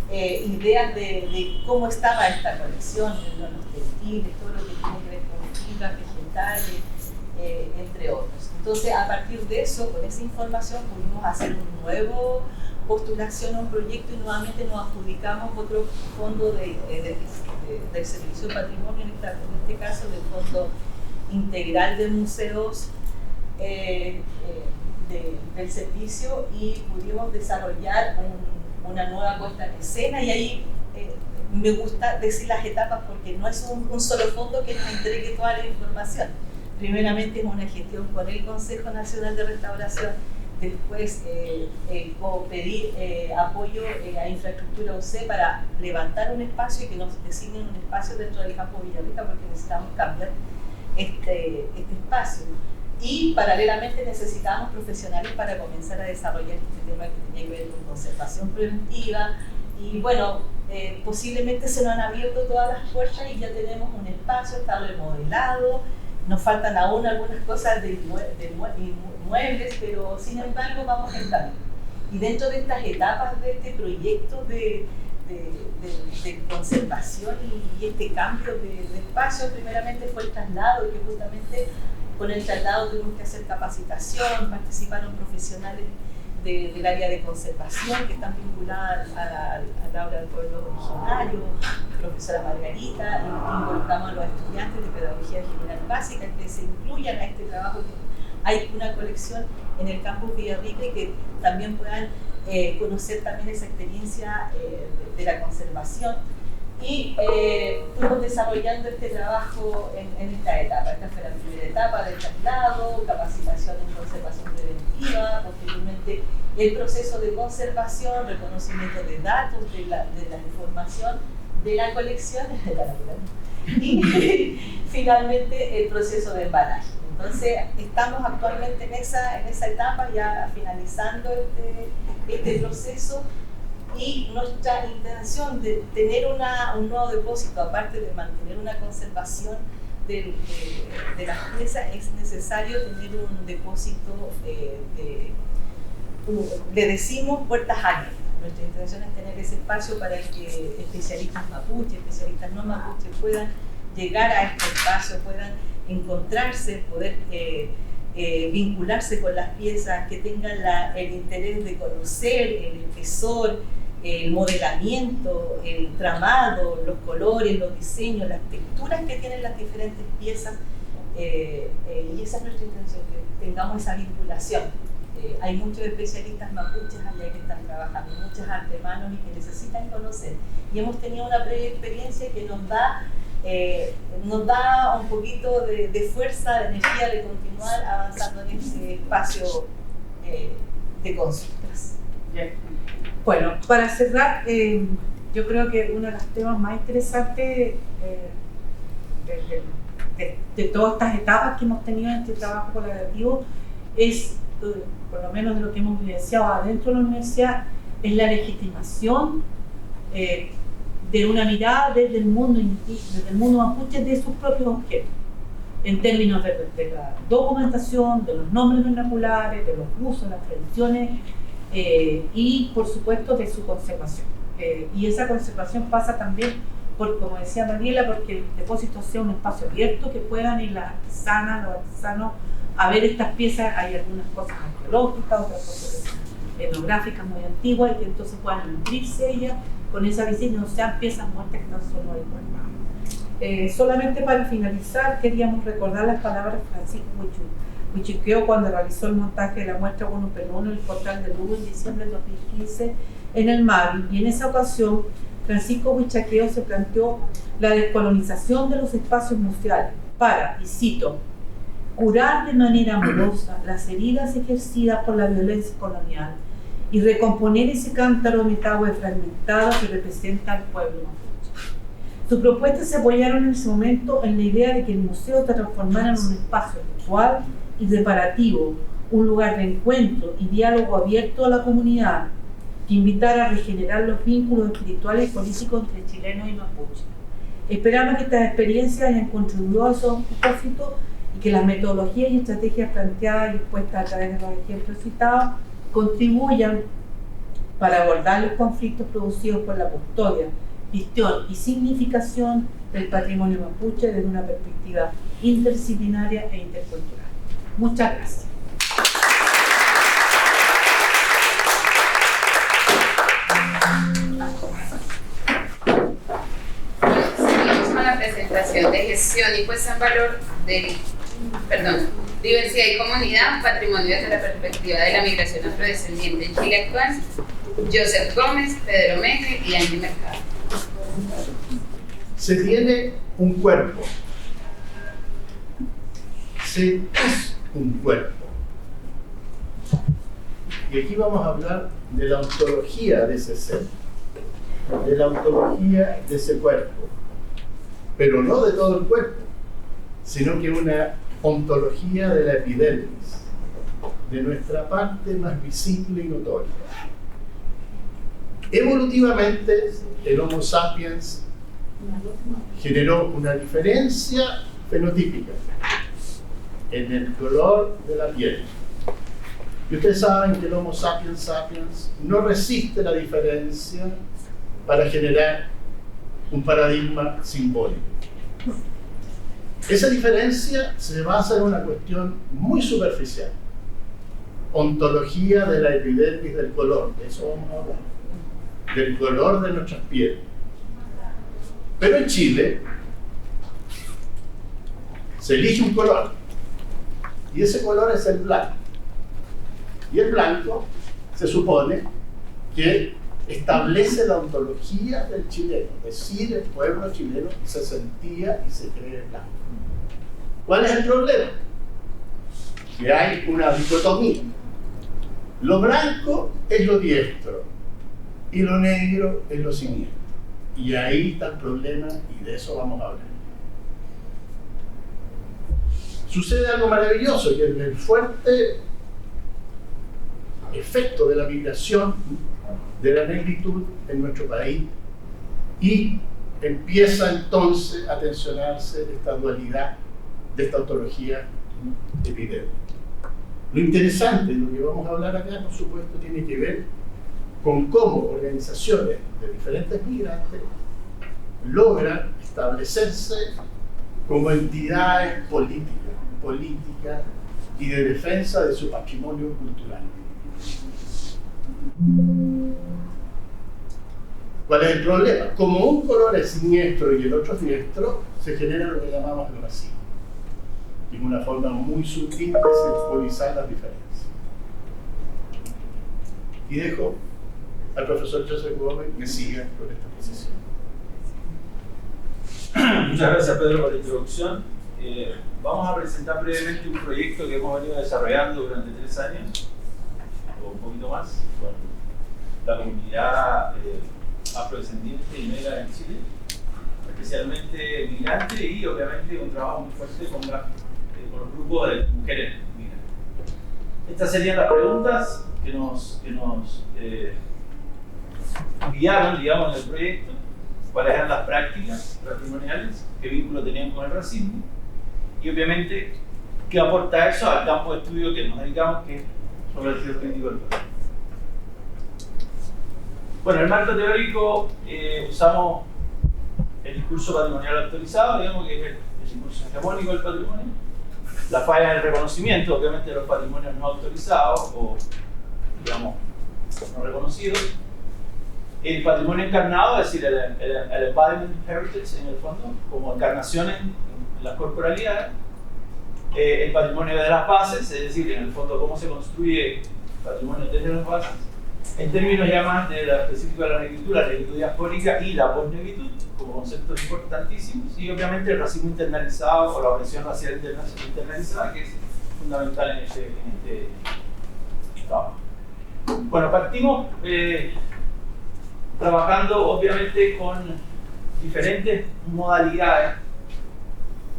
[SPEAKER 7] ideas de cómo estaba esta colección, los textiles, todo lo que tiene que ver con fibras, vegetales, entre otros. Entonces, a partir de eso, con esa información, pudimos hacer un nuevo postulación a un proyecto y nuevamente nos adjudicamos otro fondo del Servicio de Patrimonio, en este caso del Fondo Integral de Museos del Servicio, y pudimos desarrollar una nueva puesta en escena. Y ahí me gusta decir las etapas, porque no es un solo fondo que nos entregue toda la información. Primeramente es una gestión con el Consejo Nacional de Restauración, después pedir apoyo a Infraestructura UC para levantar un espacio y que nos designen un espacio dentro del campo Villarrica, porque necesitamos cambiar este espacio. Y paralelamente necesitábamos profesionales para comenzar a desarrollar este tema que tenía que ver con conservación preventiva. Y bueno, posiblemente se nos han abierto todas las puertas y ya tenemos un espacio, está remodelado. Nos faltan aún algunas cosas de muebles, pero sin embargo vamos en camino. Y dentro de estas etapas de este proyecto de conservación y este cambio de espacio, primeramente fue el traslado, que justamente con el traslado tuvimos que hacer capacitación, participaron profesionales del área de conservación que están vinculadas al aula del pueblo originario, profesora Margarita, involucramos a los estudiantes de Pedagogía General Básica que se incluyan a este trabajo. Hay una colección en el campus Villarrica y que también puedan conocer también esa experiencia de la conservación. Y fuimos desarrollando este trabajo en esta etapa. Esta fue la primera etapa del traslado, capacitación en conservación preventiva, posteriormente el proceso de conservación, reconocimiento de datos, de la información de la colección, y finalmente el proceso de embalaje. Entonces estamos actualmente en esa etapa, ya finalizando este proceso. Y nuestra intención de tener un nuevo depósito, aparte de mantener una conservación de las piezas, es necesario tener un depósito, le decimos puertas abiertas. Nuestra intención es tener ese espacio para que especialistas mapuche, especialistas no mapuche puedan llegar a este espacio, puedan encontrarse, poder vincularse con las piezas, que tengan el interés de conocer el espesor, el modelamiento, el tramado, los colores, los diseños, las texturas que tienen las diferentes piezas, y esa es nuestra intención, que tengamos esa vinculación. Hay muchos especialistas mapuches allá que están trabajando, muchas artemanos y que necesitan conocer, y hemos tenido una previa experiencia que nos da un poquito de fuerza, de energía de continuar avanzando en ese espacio de consultas.
[SPEAKER 6] Bueno, para cerrar, yo creo que uno de los temas más interesantes de todas estas etapas que hemos tenido en este trabajo colaborativo es, por lo menos de lo que hemos vivenciado adentro de la universidad, es la legitimación de una mirada desde el mundo mapuche de sus propios objetos, en términos de la documentación, de los nombres vernaculares, de los usos, las tradiciones, y por supuesto de su conservación. Y esa conservación pasa también por, como decía Mariela, porque el depósito sea un espacio abierto, que puedan ir las artesanas, los artesanos a ver estas piezas. Hay algunas cosas arqueológicas, otras cosas etnográficas muy antiguas, y que entonces puedan nutrirse ellas con esa visita y no sean piezas muertas que están solo ahí guardadas. Solamente para finalizar, queríamos recordar las palabras de Francisco Huichiqueo cuando realizó el montaje de la muestra 1x1 en el portal de Lugo en diciembre de 2015 en el Mavi, y en esa ocasión Francisco Huichiqueo se planteó la descolonización de los espacios museales para, y cito, curar de manera amorosa las heridas ejercidas por la violencia colonial y recomponer ese cántaro de Metahue fragmentado que representa al pueblo mapuche. Sus propuestas se apoyaron en ese momento en la idea de que el museo se transformara en un espacio virtual y reparativo, un lugar de encuentro y diálogo abierto a la comunidad, que invitara a regenerar los vínculos espirituales y políticos entre chilenos y mapuche. Esperamos que estas experiencias hayan contribuido a esos propósitos y que las metodologías y estrategias planteadas y expuestas a través de los ejemplos citados contribuyan para abordar los conflictos producidos por la custodia, gestión y significación del patrimonio mapuche desde una perspectiva interdisciplinaria e intercultural. Muchas gracias.
[SPEAKER 5] Seguimos con la presentación de gestión y puesta en valor de diversidad y comunidad, patrimonio desde la perspectiva de la migración afrodescendiente en Chile actual, Joseph Gómez, Pedro Meje y Angie Mercado.
[SPEAKER 8] Se tiene un cuerpo, se es un cuerpo. Y aquí vamos a hablar de la ontología de ese ser, de la ontología de ese cuerpo, pero no de todo el cuerpo, sino que una ontología de la epidermis, de nuestra parte más visible y notoria. Evolutivamente, el Homo sapiens generó una diferencia fenotípica en el color de la piel. Y ustedes saben que el Homo sapiens sapiens no resiste la diferencia para generar un paradigma simbólico. Esa diferencia se basa en una cuestión muy superficial. Ontología de la epidermis del color, de eso vamos a hablar. Del color de nuestras pieles. Pero en Chile se elige un color, y ese color es el blanco. Y el blanco se supone que establece la ontología del chileno, es decir, el pueblo chileno se sentía y se cree blanco. ¿Cuál es el problema? Que hay una dicotomía. Lo blanco es lo diestro y lo negro es lo siniestro. Y ahí está el problema, y de eso vamos a hablar. Sucede algo maravilloso, que el fuerte efecto de la migración de la negritud en nuestro país, y empieza entonces a tensionarse esta dualidad de esta ontología epidémica. Lo interesante de lo que vamos a hablar acá, por supuesto, tiene que ver con cómo organizaciones de diferentes migrantes logran establecerse como entidades políticas y de defensa de su patrimonio cultural. ¿Cuál es el problema? Como un color es siniestro y el otro es diestro, se genera lo que llamamos el racismo. Y es una forma muy sutil de simbolizar las diferencias. Y dejo al profesor Joseph Gómez que siga con esta posición.
[SPEAKER 9] Muchas gracias, Pedro, por la introducción. Vamos a presentar brevemente un proyecto que hemos venido desarrollando durante 3 años, o un poquito más, con la comunidad afrodescendiente y negra en Chile, especialmente migrante, y obviamente un trabajo muy fuerte con los grupos de mujeres migrantes. Estas serían las preguntas que nos guiaron, digamos, en el proyecto. Cuáles eran las prácticas patrimoniales, qué vínculo tenían con el racismo, y obviamente qué aporta eso al campo de estudio que nos dedicamos, que es sobre el giro crítico del poder. Bueno, el marco teórico, usamos el discurso patrimonial autorizado, digamos, que es el discurso hegemónico del patrimonio, la falla del reconocimiento, obviamente, de los patrimonios no autorizados o, digamos, no reconocidos, el patrimonio encarnado, es decir, el embodiment heritage en el fondo, como encarnaciones en las corporalidades, el patrimonio de las bases, es decir, en el fondo cómo se construye el patrimonio desde las bases, en términos ya más de la específica de la negritud diaspórica y la posnegritud, como conceptos importantísimos, y obviamente el racismo internalizado o la opresión racial internalizada, que es fundamental en este trabajo. Bueno, partimos trabajando obviamente con diferentes modalidades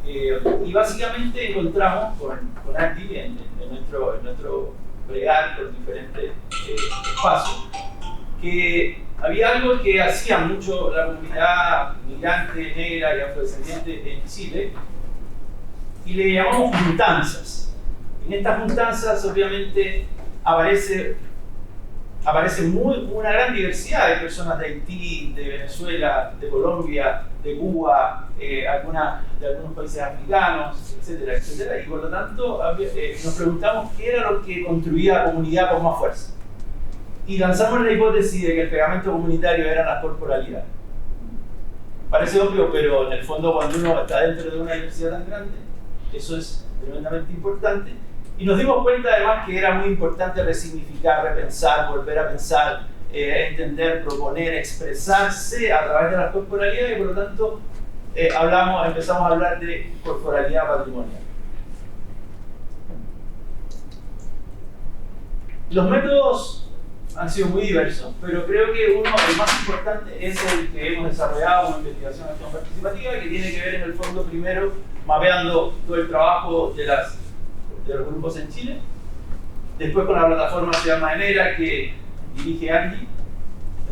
[SPEAKER 9] y básicamente encontramos con Andy en nuestro bregar por diferentes espacios que había algo que hacía mucho la comunidad migrante, negra y afrodescendiente en Chile, y le llamamos juntanzas. En estas juntanzas obviamente aparece una gran diversidad de personas de Haití, de Venezuela, de Colombia, de Cuba, de algunos países africanos, etcétera, etcétera. Y por lo tanto nos preguntamos qué era lo que construía la comunidad con más fuerza. Y lanzamos la hipótesis de que el pegamento comunitario eran las corporalidades. Parece obvio, pero en el fondo cuando uno está dentro de una diversidad tan grande, eso es tremendamente importante. Y nos dimos cuenta además que era muy importante resignificar, repensar, volver a pensar, entender, proponer, expresarse a través de las corporalidades, y por lo tanto empezamos a hablar de corporalidad patrimonial. Los métodos han sido muy diversos, pero creo que el más importante es el que hemos desarrollado como investigación de acción participativa, que tiene que ver en el fondo primero mapeando todo el trabajo de los grupos en Chile, después con la plataforma Ciudad Madenera que dirige Andy,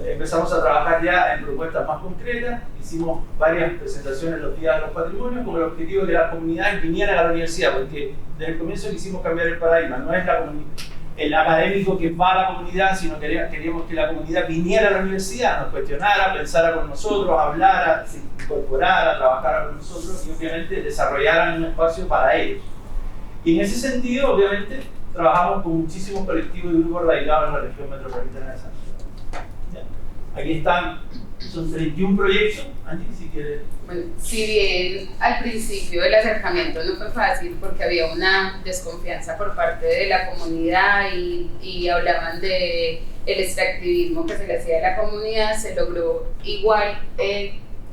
[SPEAKER 9] empezamos a trabajar ya en propuestas más concretas, hicimos varias presentaciones los días de los patrimonios con el objetivo de que las comunidades vinieran a la universidad, porque desde el comienzo quisimos cambiar el paradigma, no es el académico que va a la comunidad, sino queríamos que la comunidad viniera a la universidad, nos cuestionara, pensara con nosotros, hablara, se incorporara, trabajara con nosotros y obviamente desarrollaran un espacio para ellos. Y en ese sentido, obviamente, trabajamos con muchísimos colectivos y grupos radicados en la región metropolitana de Santiago. Aquí están, son 31 proyectos. Angie, si quieres.
[SPEAKER 5] Bueno, si bien al principio el acercamiento no fue fácil porque había una desconfianza por parte de la comunidad y hablaban de el extractivismo que se le hacía a la comunidad, se logró igual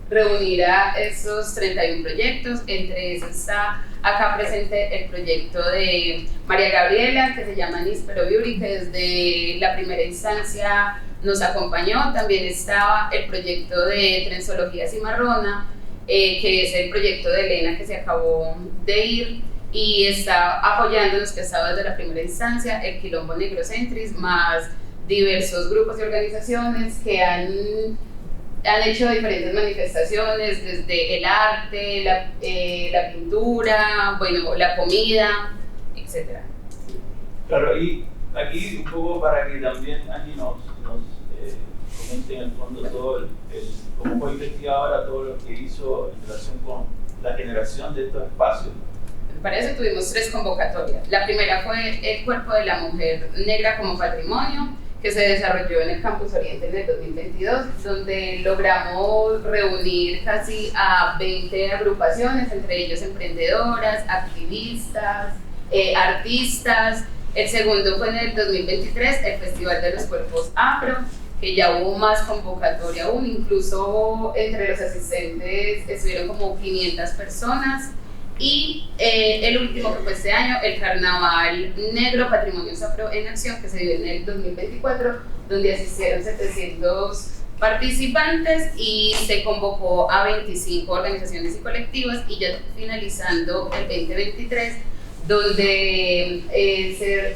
[SPEAKER 5] reunir a esos 31 proyectos. Entre esos está acá presente el proyecto de María Gabriela, que se llama Níspero Beauty, que desde la primera instancia nos acompañó. También estaba el proyecto de Trenzología Cimarrona, que es el proyecto de Elena, que se acabó de ir, y está apoyándonos, que estaba desde la primera instancia, el Quilombo Negrocentris, más diversos grupos y organizaciones que han hecho diferentes manifestaciones, desde el arte, la pintura, bueno, la comida, etc.
[SPEAKER 9] Claro, y aquí un poco para que también Angie nos en el fondo como fue investigadora, todo lo que hizo en relación con la generación de estos espacios.
[SPEAKER 5] Para eso tuvimos 3 convocatorias. La primera fue el cuerpo de la mujer negra como patrimonio, que se desarrolló en el Campus Oriente en el 2022, donde logramos reunir casi a 20 agrupaciones, entre ellos emprendedoras, activistas, artistas. El segundo fue en el 2023, el Festival de los Cuerpos Afro, que ya hubo más convocatoria aún, incluso entre los asistentes estuvieron como 500 personas. Y el último, que fue este año, el Carnaval Negro Patrimonios Afro en Acción, que se dio en el 2024, donde asistieron 700 participantes y se convocó a 25 organizaciones y colectivos, y ya finalizando el 2023, donde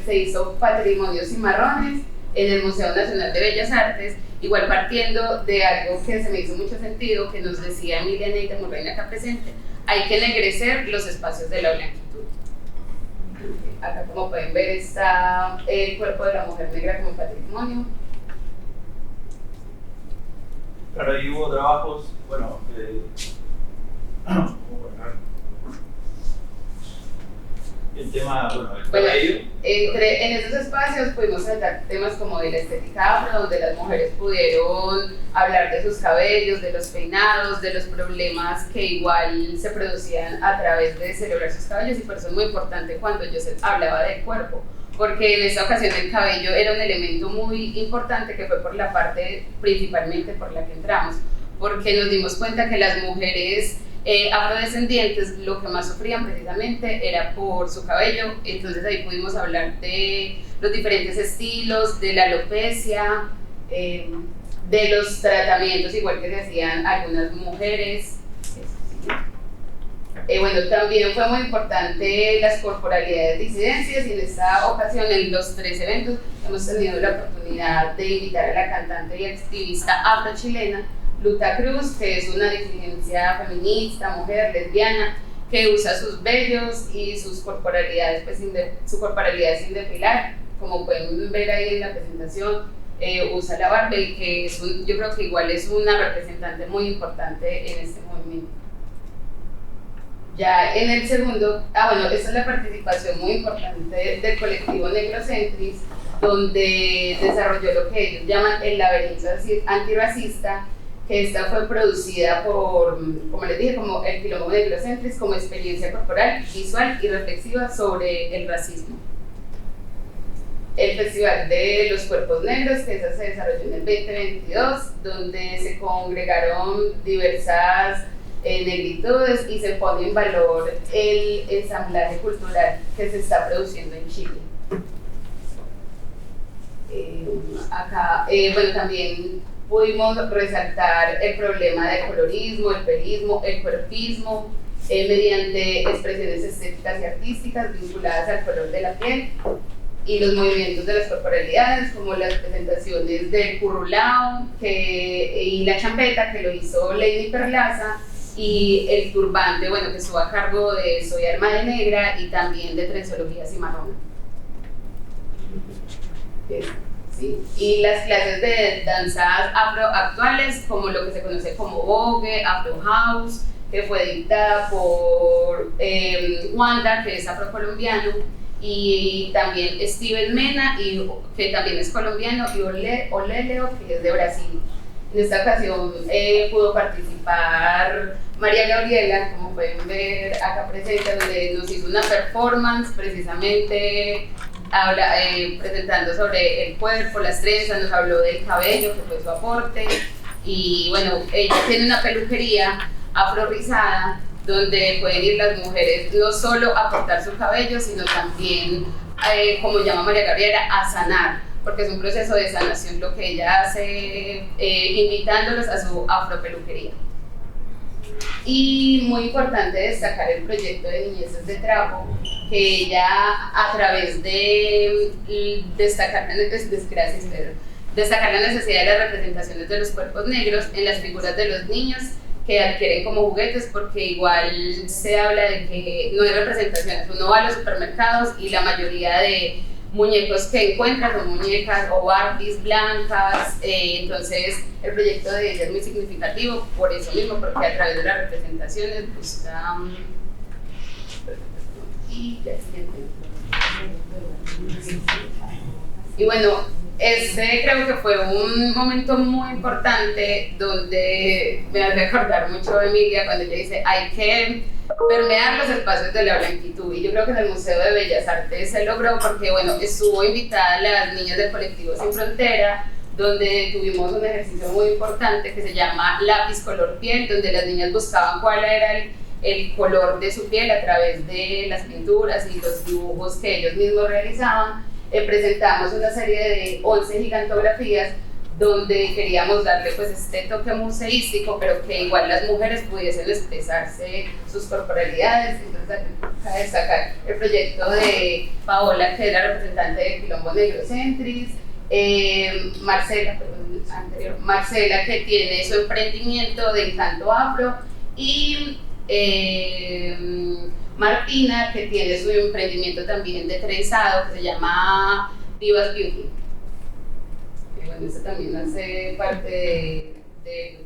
[SPEAKER 5] se hizo Patrimonios Cimarrones en el Museo Nacional de Bellas Artes, igual partiendo de algo que se me hizo mucho sentido, que nos decía Emilia Neita Morreina acá presente: hay que ennegrecer los espacios de la blanquitud. Acá, como pueden ver, está el cuerpo de la mujer negra como patrimonio.
[SPEAKER 9] Claro, ahí hubo trabajos, bueno, el tema, el cabello.
[SPEAKER 5] En esos espacios pudimos tratar temas como de la estética afro, donde las mujeres pudieron hablar de sus cabellos, de los peinados, de los problemas que igual se producían a través de celebrar sus cabellos, y por eso es muy importante cuando yo hablaba del cuerpo, porque en esta ocasión el cabello era un elemento muy importante, que fue por la parte principalmente por la que entramos, porque nos dimos cuenta que las mujeres afrodescendientes lo que más sufrían precisamente era por su cabello. Entonces ahí pudimos hablar de los diferentes estilos, de la alopecia, de los tratamientos igual que se hacían algunas mujeres. Bueno, también fue muy importante las corporalidades disidencias, y en esta ocasión, en los 3 eventos, hemos tenido la oportunidad de invitar a la cantante y activista afrochilena Luta Cruz, que es una disidencia feminista, mujer, lesbiana, que usa sus vellos y sus corporalidades, pues su corporalidad sin depilar, como pueden ver ahí en la presentación. Usa la barba, y que yo creo que igual es una representante muy importante en este movimiento. Ya en el segundo, esta es la participación muy importante del colectivo Negrocentris, donde desarrolló lo que ellos llaman el laberinto antirracista, que esta fue producida por, como les dije, como el Quilombo Negrocentris, como experiencia corporal, visual y reflexiva sobre el racismo. El Festival de los Cuerpos Negros, que se desarrolló en el 2022, donde se congregaron diversas negritudes, y se pone en valor el ensamblaje cultural que se está produciendo en Chile. También pudimos resaltar el problema del colorismo, el pelismo, el cuerpismo, mediante expresiones estéticas y artísticas vinculadas al color de la piel, y los movimientos de las corporalidades, como las presentaciones del currulao y la champeta, que lo hizo Lady Perlaza, y el turbante, que estuvo a cargo de Soy Alma de Negra, y también de Trensología Cimarrona. Sí. Y las clases de danzas afro actuales, como lo que se conoce como Vogue, Afro House, que fue dictada por Wanda, que es afrocolombiano, y también Steven Mena, que también es colombiano, y Oleleo, que es de Brasil. En esta ocasión pudo participar María Gabriela, como pueden ver acá presente, donde nos hizo una performance precisamente presentando sobre el cuerpo, las trenzas, nos habló del cabello, que fue su aporte, y ella tiene una peluquería afro-rizada, donde pueden ir las mujeres no solo a cortar su cabello, sino también, como llama María Gabriela, a sanar, porque es un proceso de sanación lo que ella hace, invitándolos a su afropeluquería. Y muy importante destacar el proyecto de Niñeces de Trapo, que ella, a través de destacar la necesidad de las representaciones de los cuerpos negros en las figuras de los niños que adquieren como juguetes, porque igual se habla de que no hay representaciones. Uno va a los supermercados y la mayoría de muñecos que encuentran, son muñecas o Barbies blancas, entonces el proyecto de ella es muy significativo por eso mismo, porque a través de las representaciones busca... Y bueno, este creo que fue un momento muy importante donde me hace recordar mucho a Emilia cuando ella dice hay que permear los espacios de la blanquitud, y yo creo que en el Museo de Bellas Artes se logró porque bueno, estuvo invitada las niñas del colectivo Sin Frontera, donde tuvimos un ejercicio muy importante que se llama lápiz color piel, donde las niñas buscaban cuál era el color de su piel a través de las pinturas y los dibujos que ellos mismos realizaban. Presentamos una serie de 11 gigantografías donde queríamos darle pues este toque museístico, pero que igual las mujeres pudiesen expresarse sus corporalidades. Entonces acá destacar el proyecto de Paola, que era representante de Quilombo Negrocentris, Marcela, que tiene su emprendimiento de encanto afro, y Martina, que tiene su emprendimiento también de trenzado que se llama Divas Beauty. Bueno, eso también hace parte de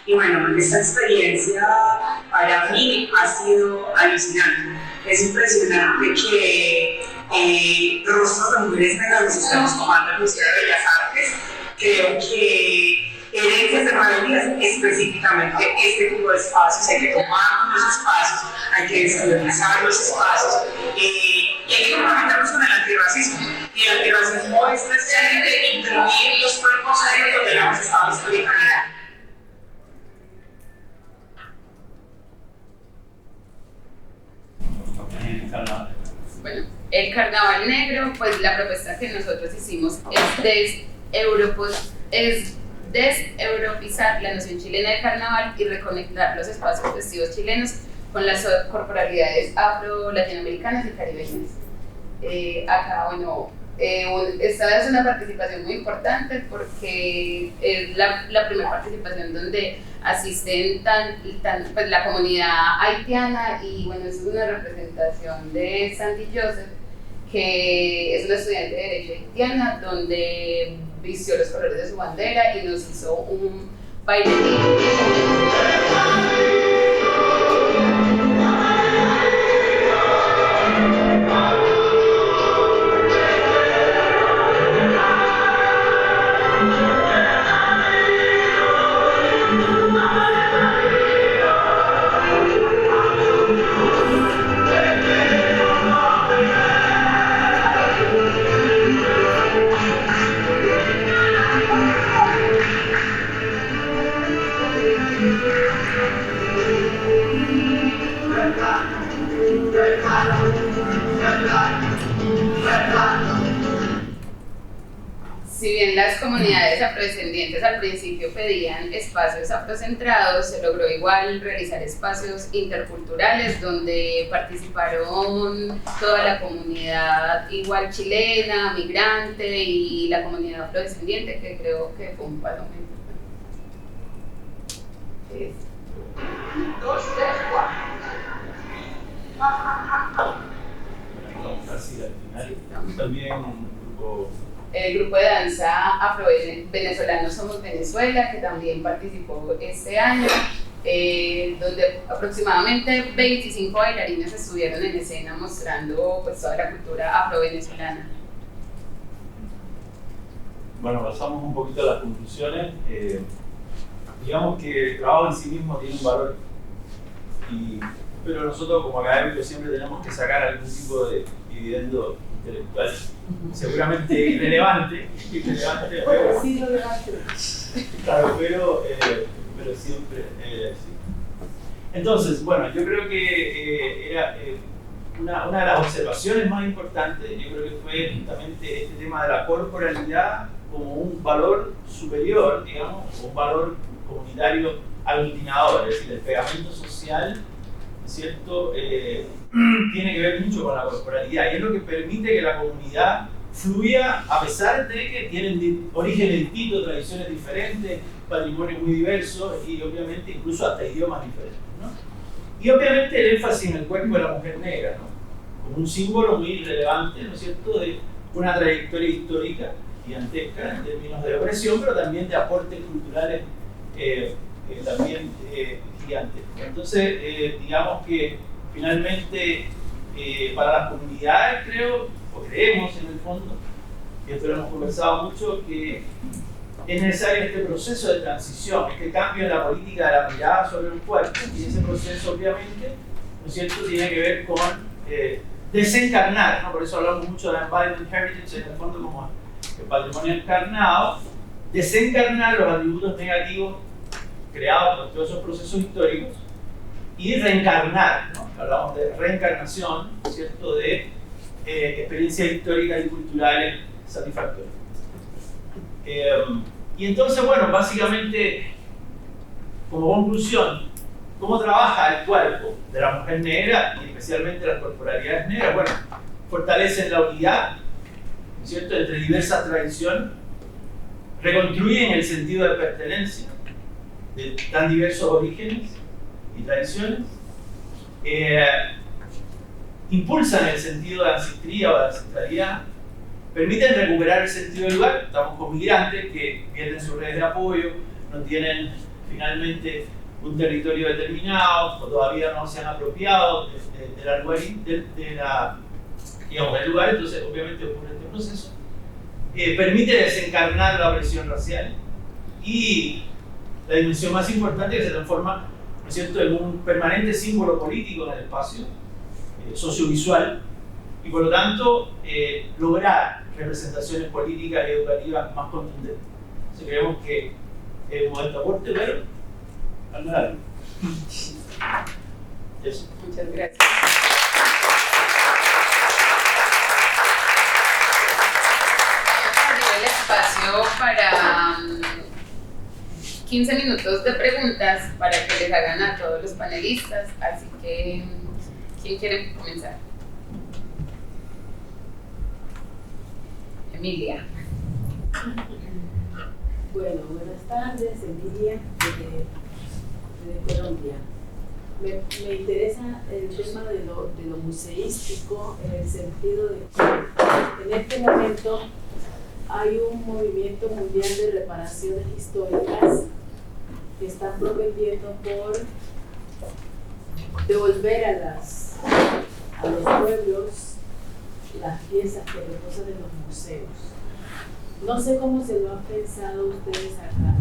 [SPEAKER 10] y bueno, esta experiencia para mí ha sido alucinante. Es impresionante que rostros de mujeres negras nos estamos tomando el Museo de Bellas Artes. Creo que Herencias de Maravillas, específicamente este tipo de espacios, hay que tomar los espacios, hay que descolonizar los espacios y hay que comprometernos con el antirracismo. Y el antirracismo es precisamente incluir los cuerpos negros donde lo hemos estado históricamente.
[SPEAKER 5] Bueno, el carnaval negro, pues la propuesta que nosotros hicimos es deseuropizar la noción chilena de carnaval y reconectar los espacios festivos chilenos con las corporalidades afro-latinoamericanas y caribeñas. Acá, bueno, esta es una participación muy importante porque es la primera participación donde asisten pues, la comunidad haitiana, y bueno, es una representación de Sandy Joseph, que es una estudiante de Derecho haitiana, donde vistió los colores de su bandera y nos hizo un baile. Si bien las comunidades afrodescendientes al principio pedían espacios afrocentrados, se logró igual realizar espacios interculturales donde participaron toda la comunidad igual chilena, migrante y la comunidad afrodescendiente, que creo que fue un paso muy importante. 2, 3, 4.
[SPEAKER 9] Así al final. También un grupo.
[SPEAKER 5] El grupo de danza afro-venezolanos Somos Venezuela, que también participó este año, donde aproximadamente 25 bailarines estuvieron en escena mostrando pues, toda la cultura afro-venezolana.
[SPEAKER 9] Bueno, pasamos un poquito a las conclusiones. Digamos que el trabajo en sí mismo tiene un valor, pero nosotros como académicos siempre tenemos que sacar algún tipo de dividendo intelectual, seguramente irrelevante, pero,
[SPEAKER 7] Sí, lo delante.
[SPEAKER 9] claro, pero siempre sí. Entonces, bueno, yo creo que era una de las observaciones más importantes, yo creo que fue justamente este tema de la corporalidad como un valor superior, digamos, un valor comunitario aglutinador, es decir, el pegamento social, ¿cierto? Tiene que ver mucho con la corporalidad y es lo que permite que la comunidad fluya a pesar de que tienen orígenes distintos, tradiciones diferentes, patrimonios muy diversos y obviamente incluso hasta idiomas diferentes, ¿no? Y obviamente el énfasis en el cuerpo de la mujer negra, ¿no? Como un símbolo muy relevante, ¿no es cierto?, de una trayectoria histórica gigantesca en términos de opresión, pero también de aportes culturales también gigantes. Entonces, digamos que finalmente para las comunidades creo, o creemos en el fondo, y esto lo hemos conversado mucho, que es necesario este proceso de transición, este cambio en la política de la mirada sobre el cuerpo, y ese proceso obviamente, ¿no es cierto?, tiene que ver con desencarnar, ¿no? Por eso hablamos mucho de la embodiment heritage en el fondo como el patrimonio encarnado, desencarnar los atributos negativos creados por todos esos procesos históricos y reencarnar, ¿no? Hablamos de reencarnación, ¿cierto?, de experiencias históricas y culturales satisfactorias. Y entonces, bueno, básicamente, como conclusión, ¿cómo trabaja el cuerpo de la mujer negra y especialmente las corporalidades negras? Bueno, fortalecen la unidad, ¿no es cierto?, entre diversas tradiciones, reconstruyen el sentido de pertenencia de tan diversos orígenes y tradiciones, impulsan el sentido de ancestría o de ancestralidad, permiten recuperar el sentido del lugar. Estamos con migrantes que pierden sus redes de apoyo, no tienen finalmente un territorio determinado o todavía no se han apropiado del lugar, entonces obviamente ocurre este proceso. Permite desencarnar la opresión racial y la dimensión más importante que se transforma, ¿no es cierto?, en un permanente símbolo político en el espacio sociovisual y por lo tanto lograr representaciones políticas y educativas más contundentes. Entonces creemos que es un momento de aporte, pero al nada. Eso.
[SPEAKER 5] Muchas gracias. Abrir el espacio para 15 minutos de preguntas para que les hagan a todos los panelistas, así que ¿quién quiere comenzar? Emilia.
[SPEAKER 11] Bueno, buenas tardes, Emilia de Colombia. Me interesa el tema de lo museístico en el sentido de que en este momento hay un movimiento mundial de reparaciones históricas que están prometiendo por devolver a los pueblos las piezas que reposan en los museos. No sé cómo se lo han pensado ustedes acá,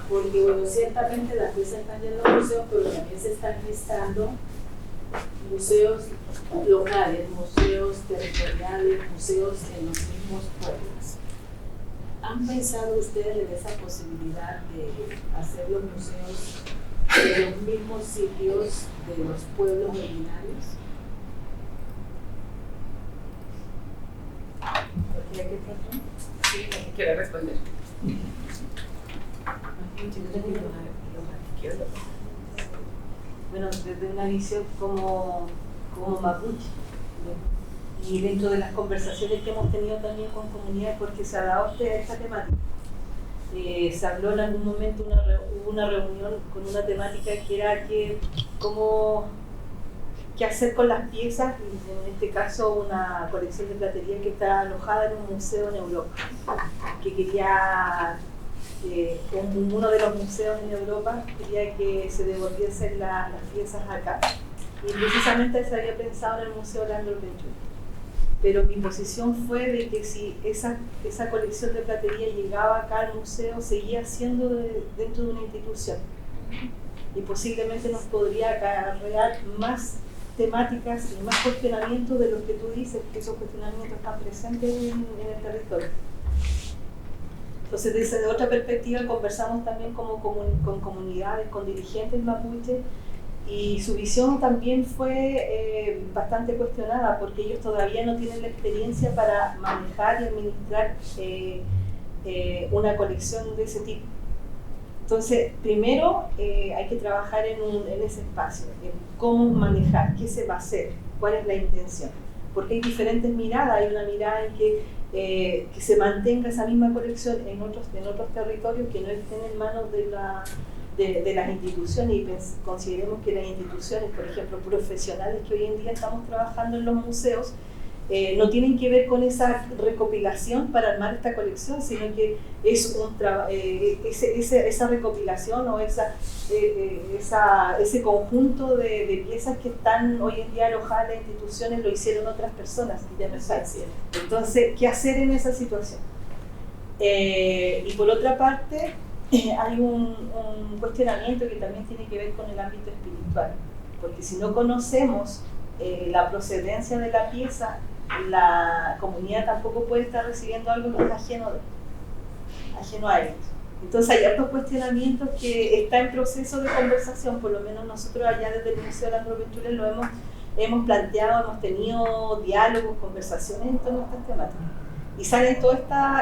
[SPEAKER 11] porque bueno, ciertamente las piezas están en los museos, pero también se están gestando museos locales, museos territoriales, museos en los mismos pueblos. ¿Han pensado ustedes en esa posibilidad de hacer los museos de los mismos sitios de los pueblos originarios? ¿Por qué? ¿Qué pasó?
[SPEAKER 5] quiera responder.
[SPEAKER 7] Bueno, desde una visión como mapuche, y dentro de las conversaciones que hemos tenido también con comunidades, porque se ha dado esta temática. Se habló en algún momento, hubo una reunión con una temática que era qué hacer con las piezas, y en este caso una colección de platería que está alojada en un museo en Europa, que quería, uno de los museos en Europa quería que se devolviesen las piezas acá, y precisamente se había pensado en el Museo Leandro Penchul. Pero mi posición fue de que si esa colección de platería llegaba acá al museo, seguía siendo dentro de una institución, y posiblemente nos podría acarrear más temáticas y más cuestionamientos de los que tú dices, que esos cuestionamientos están presentes en el territorio. Entonces, desde otra perspectiva, conversamos también con comunidades, con dirigentes mapuches, y su visión también fue bastante cuestionada, porque ellos todavía no tienen la experiencia para manejar y administrar una colección de ese tipo. Entonces, primero hay que trabajar en ese espacio, en cómo manejar, qué se va a hacer, cuál es la intención. Porque hay diferentes miradas, hay una mirada en que se mantenga esa misma colección en otros territorios que no estén en manos de las instituciones, y consideremos que las instituciones, por ejemplo, profesionales que hoy en día estamos trabajando en los museos, no tienen que ver con esa recopilación para armar esta colección, sino que es esa recopilación o ese conjunto de piezas que están hoy en día alojadas en las instituciones lo hicieron otras personas y ya no están. Entonces, ¿qué hacer en esa situación? Y por otra parte, hay un cuestionamiento que también tiene que ver con el ámbito espiritual, porque si no conocemos la procedencia de la pieza, la comunidad tampoco puede estar recibiendo algo que es ajeno a ellos. Entonces hay otros cuestionamientos que está en proceso de conversación, por lo menos nosotros allá desde el Museo Leandro Penchul lo hemos planteado, hemos tenido diálogos, conversaciones en torno a estas temáticas. Y salen todas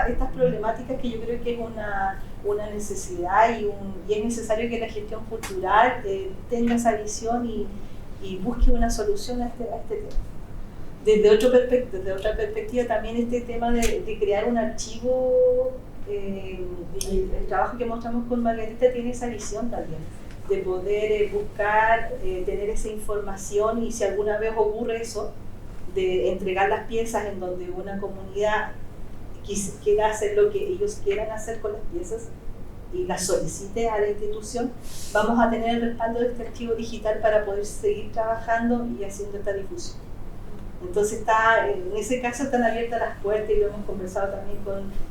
[SPEAKER 7] estas problemáticas que yo creo que es una necesidad y es necesario que la gestión cultural tenga esa visión y busque una solución a este tema. Desde otra perspectiva también este tema de crear un archivo, el trabajo que mostramos con Margarita tiene esa visión también, de poder buscar, tener esa información, y si alguna vez ocurre eso, de entregar las piezas en donde una comunidad quiera hacer lo que ellos quieran hacer con las piezas y las solicite a la institución, vamos a tener el respaldo de este archivo digital para poder seguir trabajando y haciendo esta difusión. Entonces en ese caso están abiertas las puertas, y lo hemos conversado también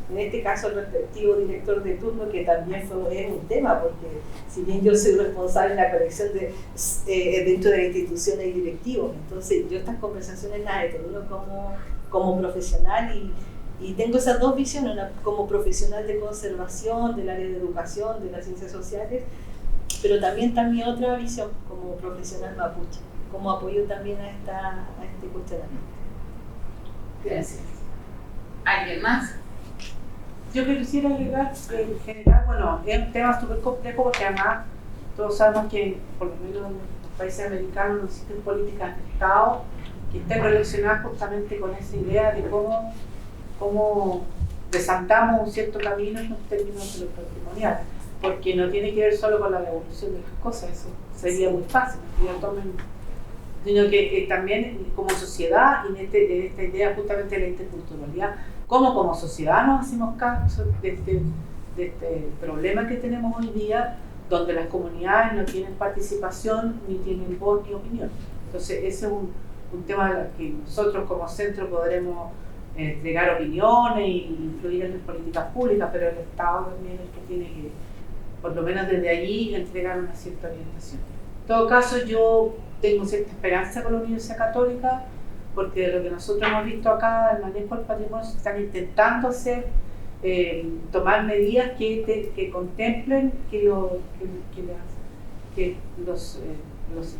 [SPEAKER 7] en este caso, el respectivo director de turno, que también es un tema, porque si bien yo soy responsable en la colección dentro de la institución hay directivos, entonces yo estas conversaciones las he tenido como profesional, y tengo esas dos visiones, una como profesional de conservación, del área de educación, de las ciencias sociales, pero también está mi otra visión como profesional mapuche, como apoyo también a este cuestionamiento.
[SPEAKER 5] Gracias. ¿Alguien más?
[SPEAKER 6] Yo quisiera agregar que en general, bueno, es un tema súper complejo, porque además todos sabemos que por lo menos en los países americanos no existen políticas de Estado que estén relacionadas justamente con esa idea de cómo desandamos un cierto camino en los términos de lo patrimonial, porque no tiene que ver solo con la devolución de las cosas, eso sería muy fácil, sino que también como sociedad, y en esta idea justamente de la interculturalidad, como sociedad nos hacemos caso de este problema que tenemos hoy día, donde las comunidades no tienen participación, ni tienen voz ni opinión. Entonces ese es un tema que nosotros como centro podremos entregar opiniones e influir en las políticas públicas, pero el Estado también es el que tiene que, por lo menos desde allí, entregar una cierta orientación. En todo caso, yo tengo cierta esperanza con la Universidad Católica, porque de lo que nosotros hemos visto acá, el manejo del patrimonio, se están intentando hacer, tomar medidas que contemplen que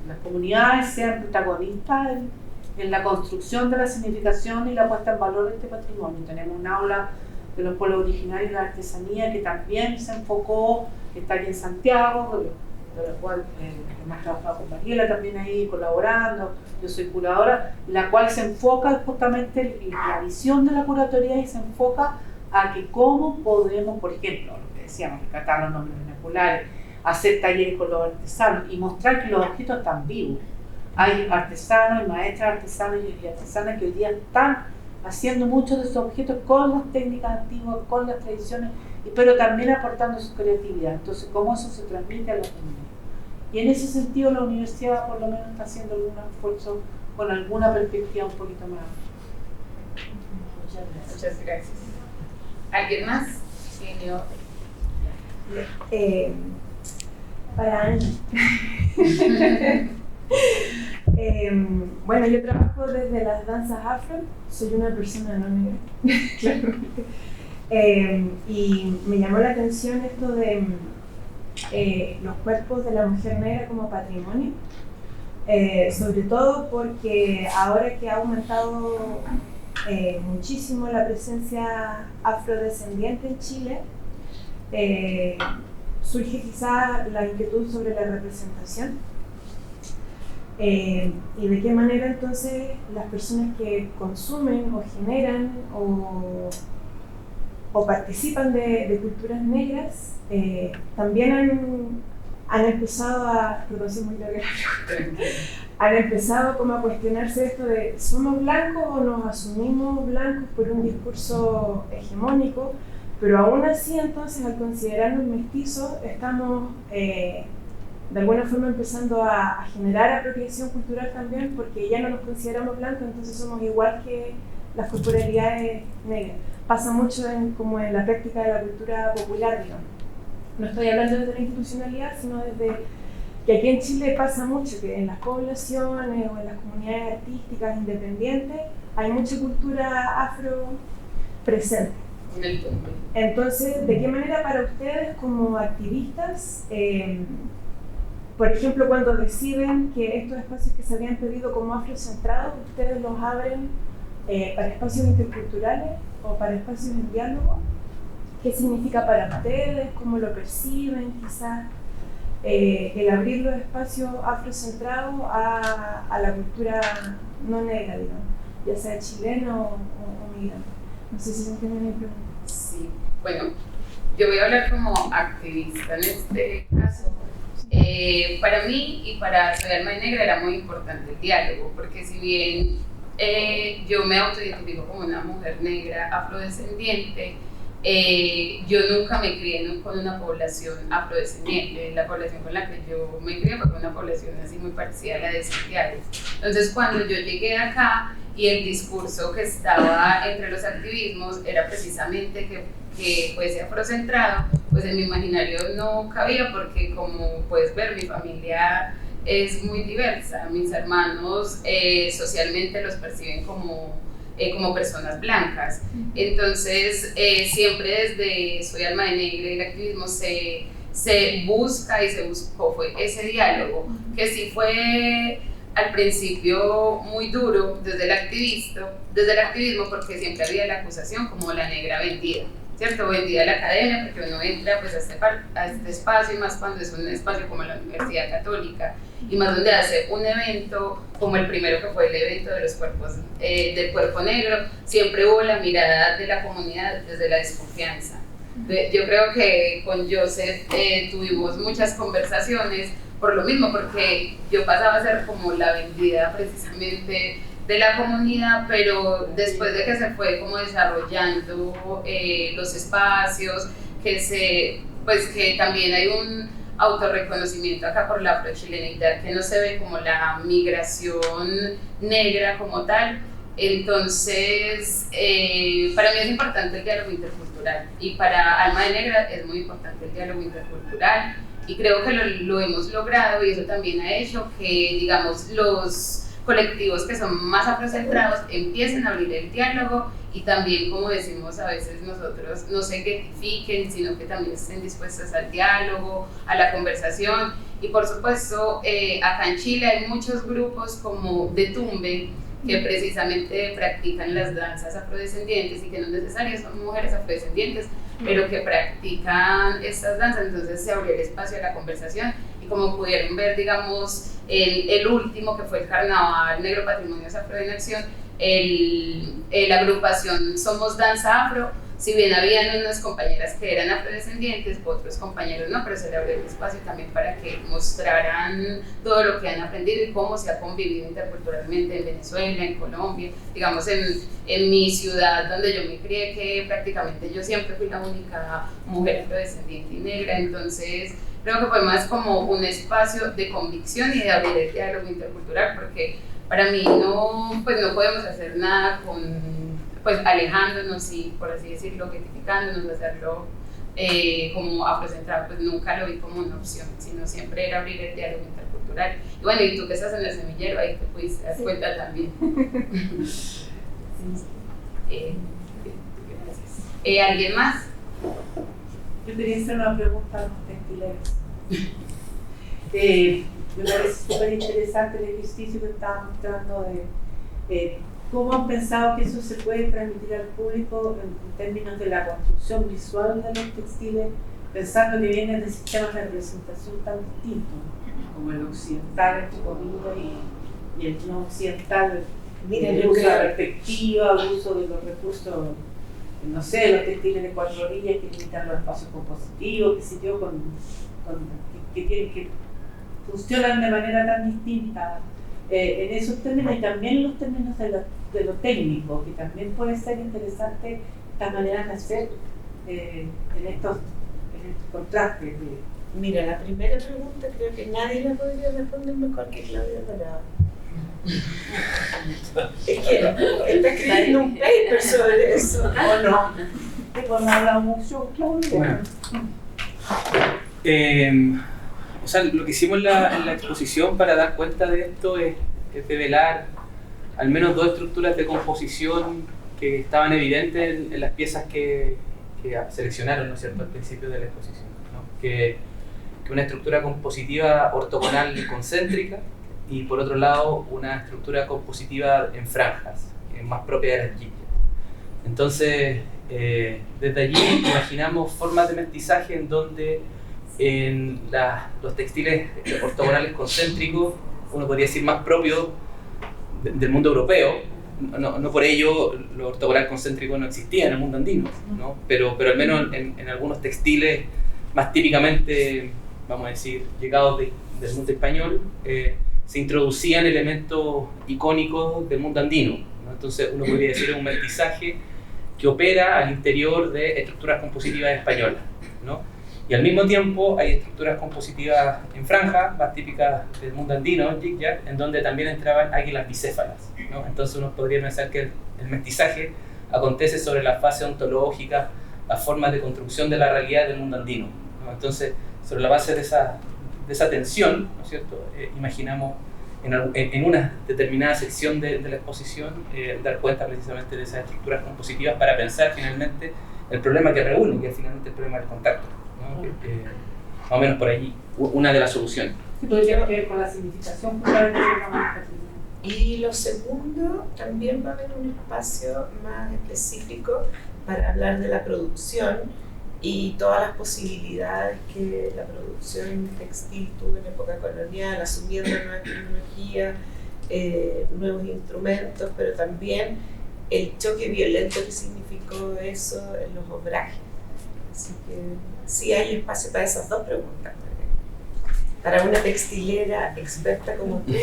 [SPEAKER 6] las comunidades sean protagonistas en la construcción de la significación y la puesta en valor de este patrimonio. Tenemos un aula los pueblos originarios y la artesanía, que también se enfocó, que está aquí en Santiago, de la cual hemos trabajado con Mariela también ahí colaborando, yo soy curadora, la cual se enfoca justamente en la visión de la curatoría y se enfoca a que cómo podemos, por ejemplo, lo que decíamos, rescatar los nombres vernáculos, hacer talleres con los artesanos y mostrar que los objetos están vivos. Hay artesanos y maestras artesanos y artesanas que hoy día están haciendo muchos de esos objetos con las técnicas antiguas, con las tradiciones, pero también aportando su creatividad. Entonces, ¿cómo eso se transmite a la comunidad? Y en ese sentido la universidad por lo menos está haciendo algún esfuerzo con alguna perspectiva un poquito más.
[SPEAKER 5] Muchas gracias. ¿Alguien más? Sí, yo.
[SPEAKER 12] Para Ana. Bueno, yo trabajo desde las danzas afro, soy una persona no negra, claramente. Y me llamó la atención esto de los cuerpos de la mujer negra como patrimonio, sobre todo porque ahora que ha aumentado muchísimo la presencia afrodescendiente en Chile, surge quizá la inquietud sobre la representación. Y de qué manera entonces las personas que consumen o generan o participan de culturas negras también han empezado a, han empezado como a cuestionarse esto de ¿somos blancos o nos asumimos blancos por un discurso hegemónico? Pero aún así entonces al considerarnos mestizos estamos de alguna forma empezando a generar apropiación cultural también, porque ya no nos consideramos blancos, entonces somos igual que las corporalidades negras. Pasa mucho como en la práctica de la cultura popular, digamos. No estoy hablando desde la institucionalidad, sino desde que aquí en Chile pasa mucho, que en las poblaciones o en las comunidades artísticas independientes hay mucha cultura afro presente. Entonces, ¿de qué manera para ustedes como activistas, por ejemplo, cuando deciden que estos espacios que se habían pedido como afrocentrados, ustedes los abren para espacios interculturales o para espacios en diálogo? ¿Qué significa para ustedes? ¿Cómo lo perciben? Quizás el abrir los espacios afrocentrados a la cultura no negra, digamos, ya sea chilena o migrante. No sé si se entiende mi pregunta.
[SPEAKER 5] Sí, bueno, yo voy a hablar como activista en este caso. Para mí y para Soy Alma de Negra era muy importante el diálogo, porque si bien yo me autoidentifico como una mujer negra afrodescendiente, yo nunca me crié con una población afrodescendiente. La población con la que yo me crié fue una población así muy parecida a la de Santiago. Entonces cuando yo llegué acá y el discurso que estaba entre los activismos era precisamente que fuese afrocentrado, pues en mi imaginario no cabía, porque como puedes ver mi familia es muy diversa. Mis hermanos socialmente los perciben como personas blancas. Entonces siempre desde Soy Alma de Negra y el activismo se busca y se buscó fue ese diálogo, que sí fue al principio muy duro desde el activismo, porque siempre había la acusación como la negra vendida, ¿cierto? Vendida a la academia, porque uno entra pues a este espacio, y más cuando es un espacio como la Universidad Católica, y más donde hace un evento como el primero, que fue el evento de los cuerpos, del cuerpo negro, siempre hubo la mirada de la comunidad desde la desconfianza. Yo creo que con Joseph tuvimos muchas conversaciones por lo mismo, porque yo pasaba a ser como la vendida precisamente de la comunidad, pero después de que se fue como desarrollando los espacios, que también hay un autorreconocimiento acá por la afrochilenidad, que no se ve como la migración negra como tal. Entonces, para mí es importante el diálogo intercultural, y para Alma de Negra es muy importante el diálogo intercultural, y creo que lo hemos logrado, y eso también ha hecho que, digamos, los colectivos que son más afrocentrados empiecen a abrir el diálogo, y también, como decimos a veces nosotros, no se identifiquen, sino que también estén dispuestos al diálogo, a la conversación. Y por supuesto, acá en Chile hay muchos grupos como de Tumbe, que precisamente practican las danzas afrodescendientes y que no necesariamente son mujeres afrodescendientes, pero que practican estas danzas. Entonces se abrió el espacio a la conversación y como pudieron ver, digamos, el último que fue el Carnaval Negro Patrimonios Afro en Acción, la agrupación Somos Danza Afro, si bien habían unas compañeras que eran afrodescendientes, otros compañeros no, pero se le abrió el espacio también para que mostraran todo lo que han aprendido y cómo se ha convivido interculturalmente en Venezuela, en Colombia, digamos en mi ciudad donde yo me crié, que prácticamente yo siempre fui la única mujer afrodescendiente y negra. Entonces creo que fue más como un espacio de convicción y de abrir el diálogo intercultural, porque para mí no podemos hacer nada pues alejándonos y, por así decirlo, objetificándonos, hacerlo como afrocentrado, pues nunca lo vi como una opción, sino siempre era abrir el diálogo intercultural. Y bueno, y tú que estás en el semillero, ahí te pudiste dar cuenta también. Gracias. ¿Alguien más?
[SPEAKER 6] Yo quería hacer una pregunta a los textileros. Me parece súper interesante el ejercicio que estaba mostrando de cómo han pensado que eso se puede transmitir al público en términos de la construcción visual de los textiles, pensando que vienen de sistemas de representación tan distintos, como el occidental, entre comillas, y el no occidental.
[SPEAKER 2] Miren,
[SPEAKER 6] el uso de la perspectiva, el uso de los recursos, no sé, los textiles de 4 orillas que limitan los espacios compositivos, qué sé yo, que funcionan de manera tan distinta en esos términos, y también los términos de lo técnico, que también puede ser interesante estas maneras de hacer en estos contrastes.
[SPEAKER 2] Mira, la primera pregunta creo que nadie la podría responder mejor que Claudia Dorado. Es que está escribiendo un paper sobre eso, ¿o no?
[SPEAKER 6] Cuando hablamos mucho, Claudia.
[SPEAKER 13] Bueno. O sea, lo que hicimos en la exposición para dar cuenta de esto es develar al menos 2 estructuras de composición que estaban evidentes en las piezas que seleccionaron, ¿no es cierto?, al principio de la exposición, ¿no? Que una estructura compositiva ortogonal concéntrica y por otro lado una estructura compositiva en franjas, más propia de las quillas. Entonces, desde allí imaginamos formas de mestizaje en donde en los textiles ortogonales concéntricos, uno podría decir más propio del mundo europeo, no por ello lo ortogonal concéntrico no existía en el mundo andino, ¿no? pero al menos en algunos textiles más típicamente, vamos a decir, llegados del mundo español, se introducían elementos icónicos del mundo andino, ¿no? Entonces uno podría decir un mestizaje que opera al interior de estructuras compositivas españolas, ¿no? Y al mismo tiempo hay estructuras compositivas en franja, más típicas del mundo andino, en donde también entraban águilas bicéfalas, ¿no? Entonces uno podría pensar que el mestizaje acontece sobre la fase ontológica, las formas de construcción de la realidad del mundo andino, ¿no? Entonces, sobre la base de esa tensión, ¿no es cierto?, imaginamos en una determinada sección de la exposición dar cuenta precisamente de esas estructuras compositivas para pensar finalmente el problema que reúne, que es finalmente el problema del contacto, ¿no? Más o menos por allí, una de las soluciones.
[SPEAKER 6] Sí, podría ver con la significación justamente de una marca.
[SPEAKER 2] Y lo segundo, también va a haber un espacio más específico para hablar de la producción y todas las posibilidades que la producción textil tuvo en época colonial, asumiendo nuevas tecnologías, nuevos instrumentos, pero también el choque violento que significó eso en los obrajes. Así que sí hay espacio para esas 2 preguntas. Para una textilera experta como tú.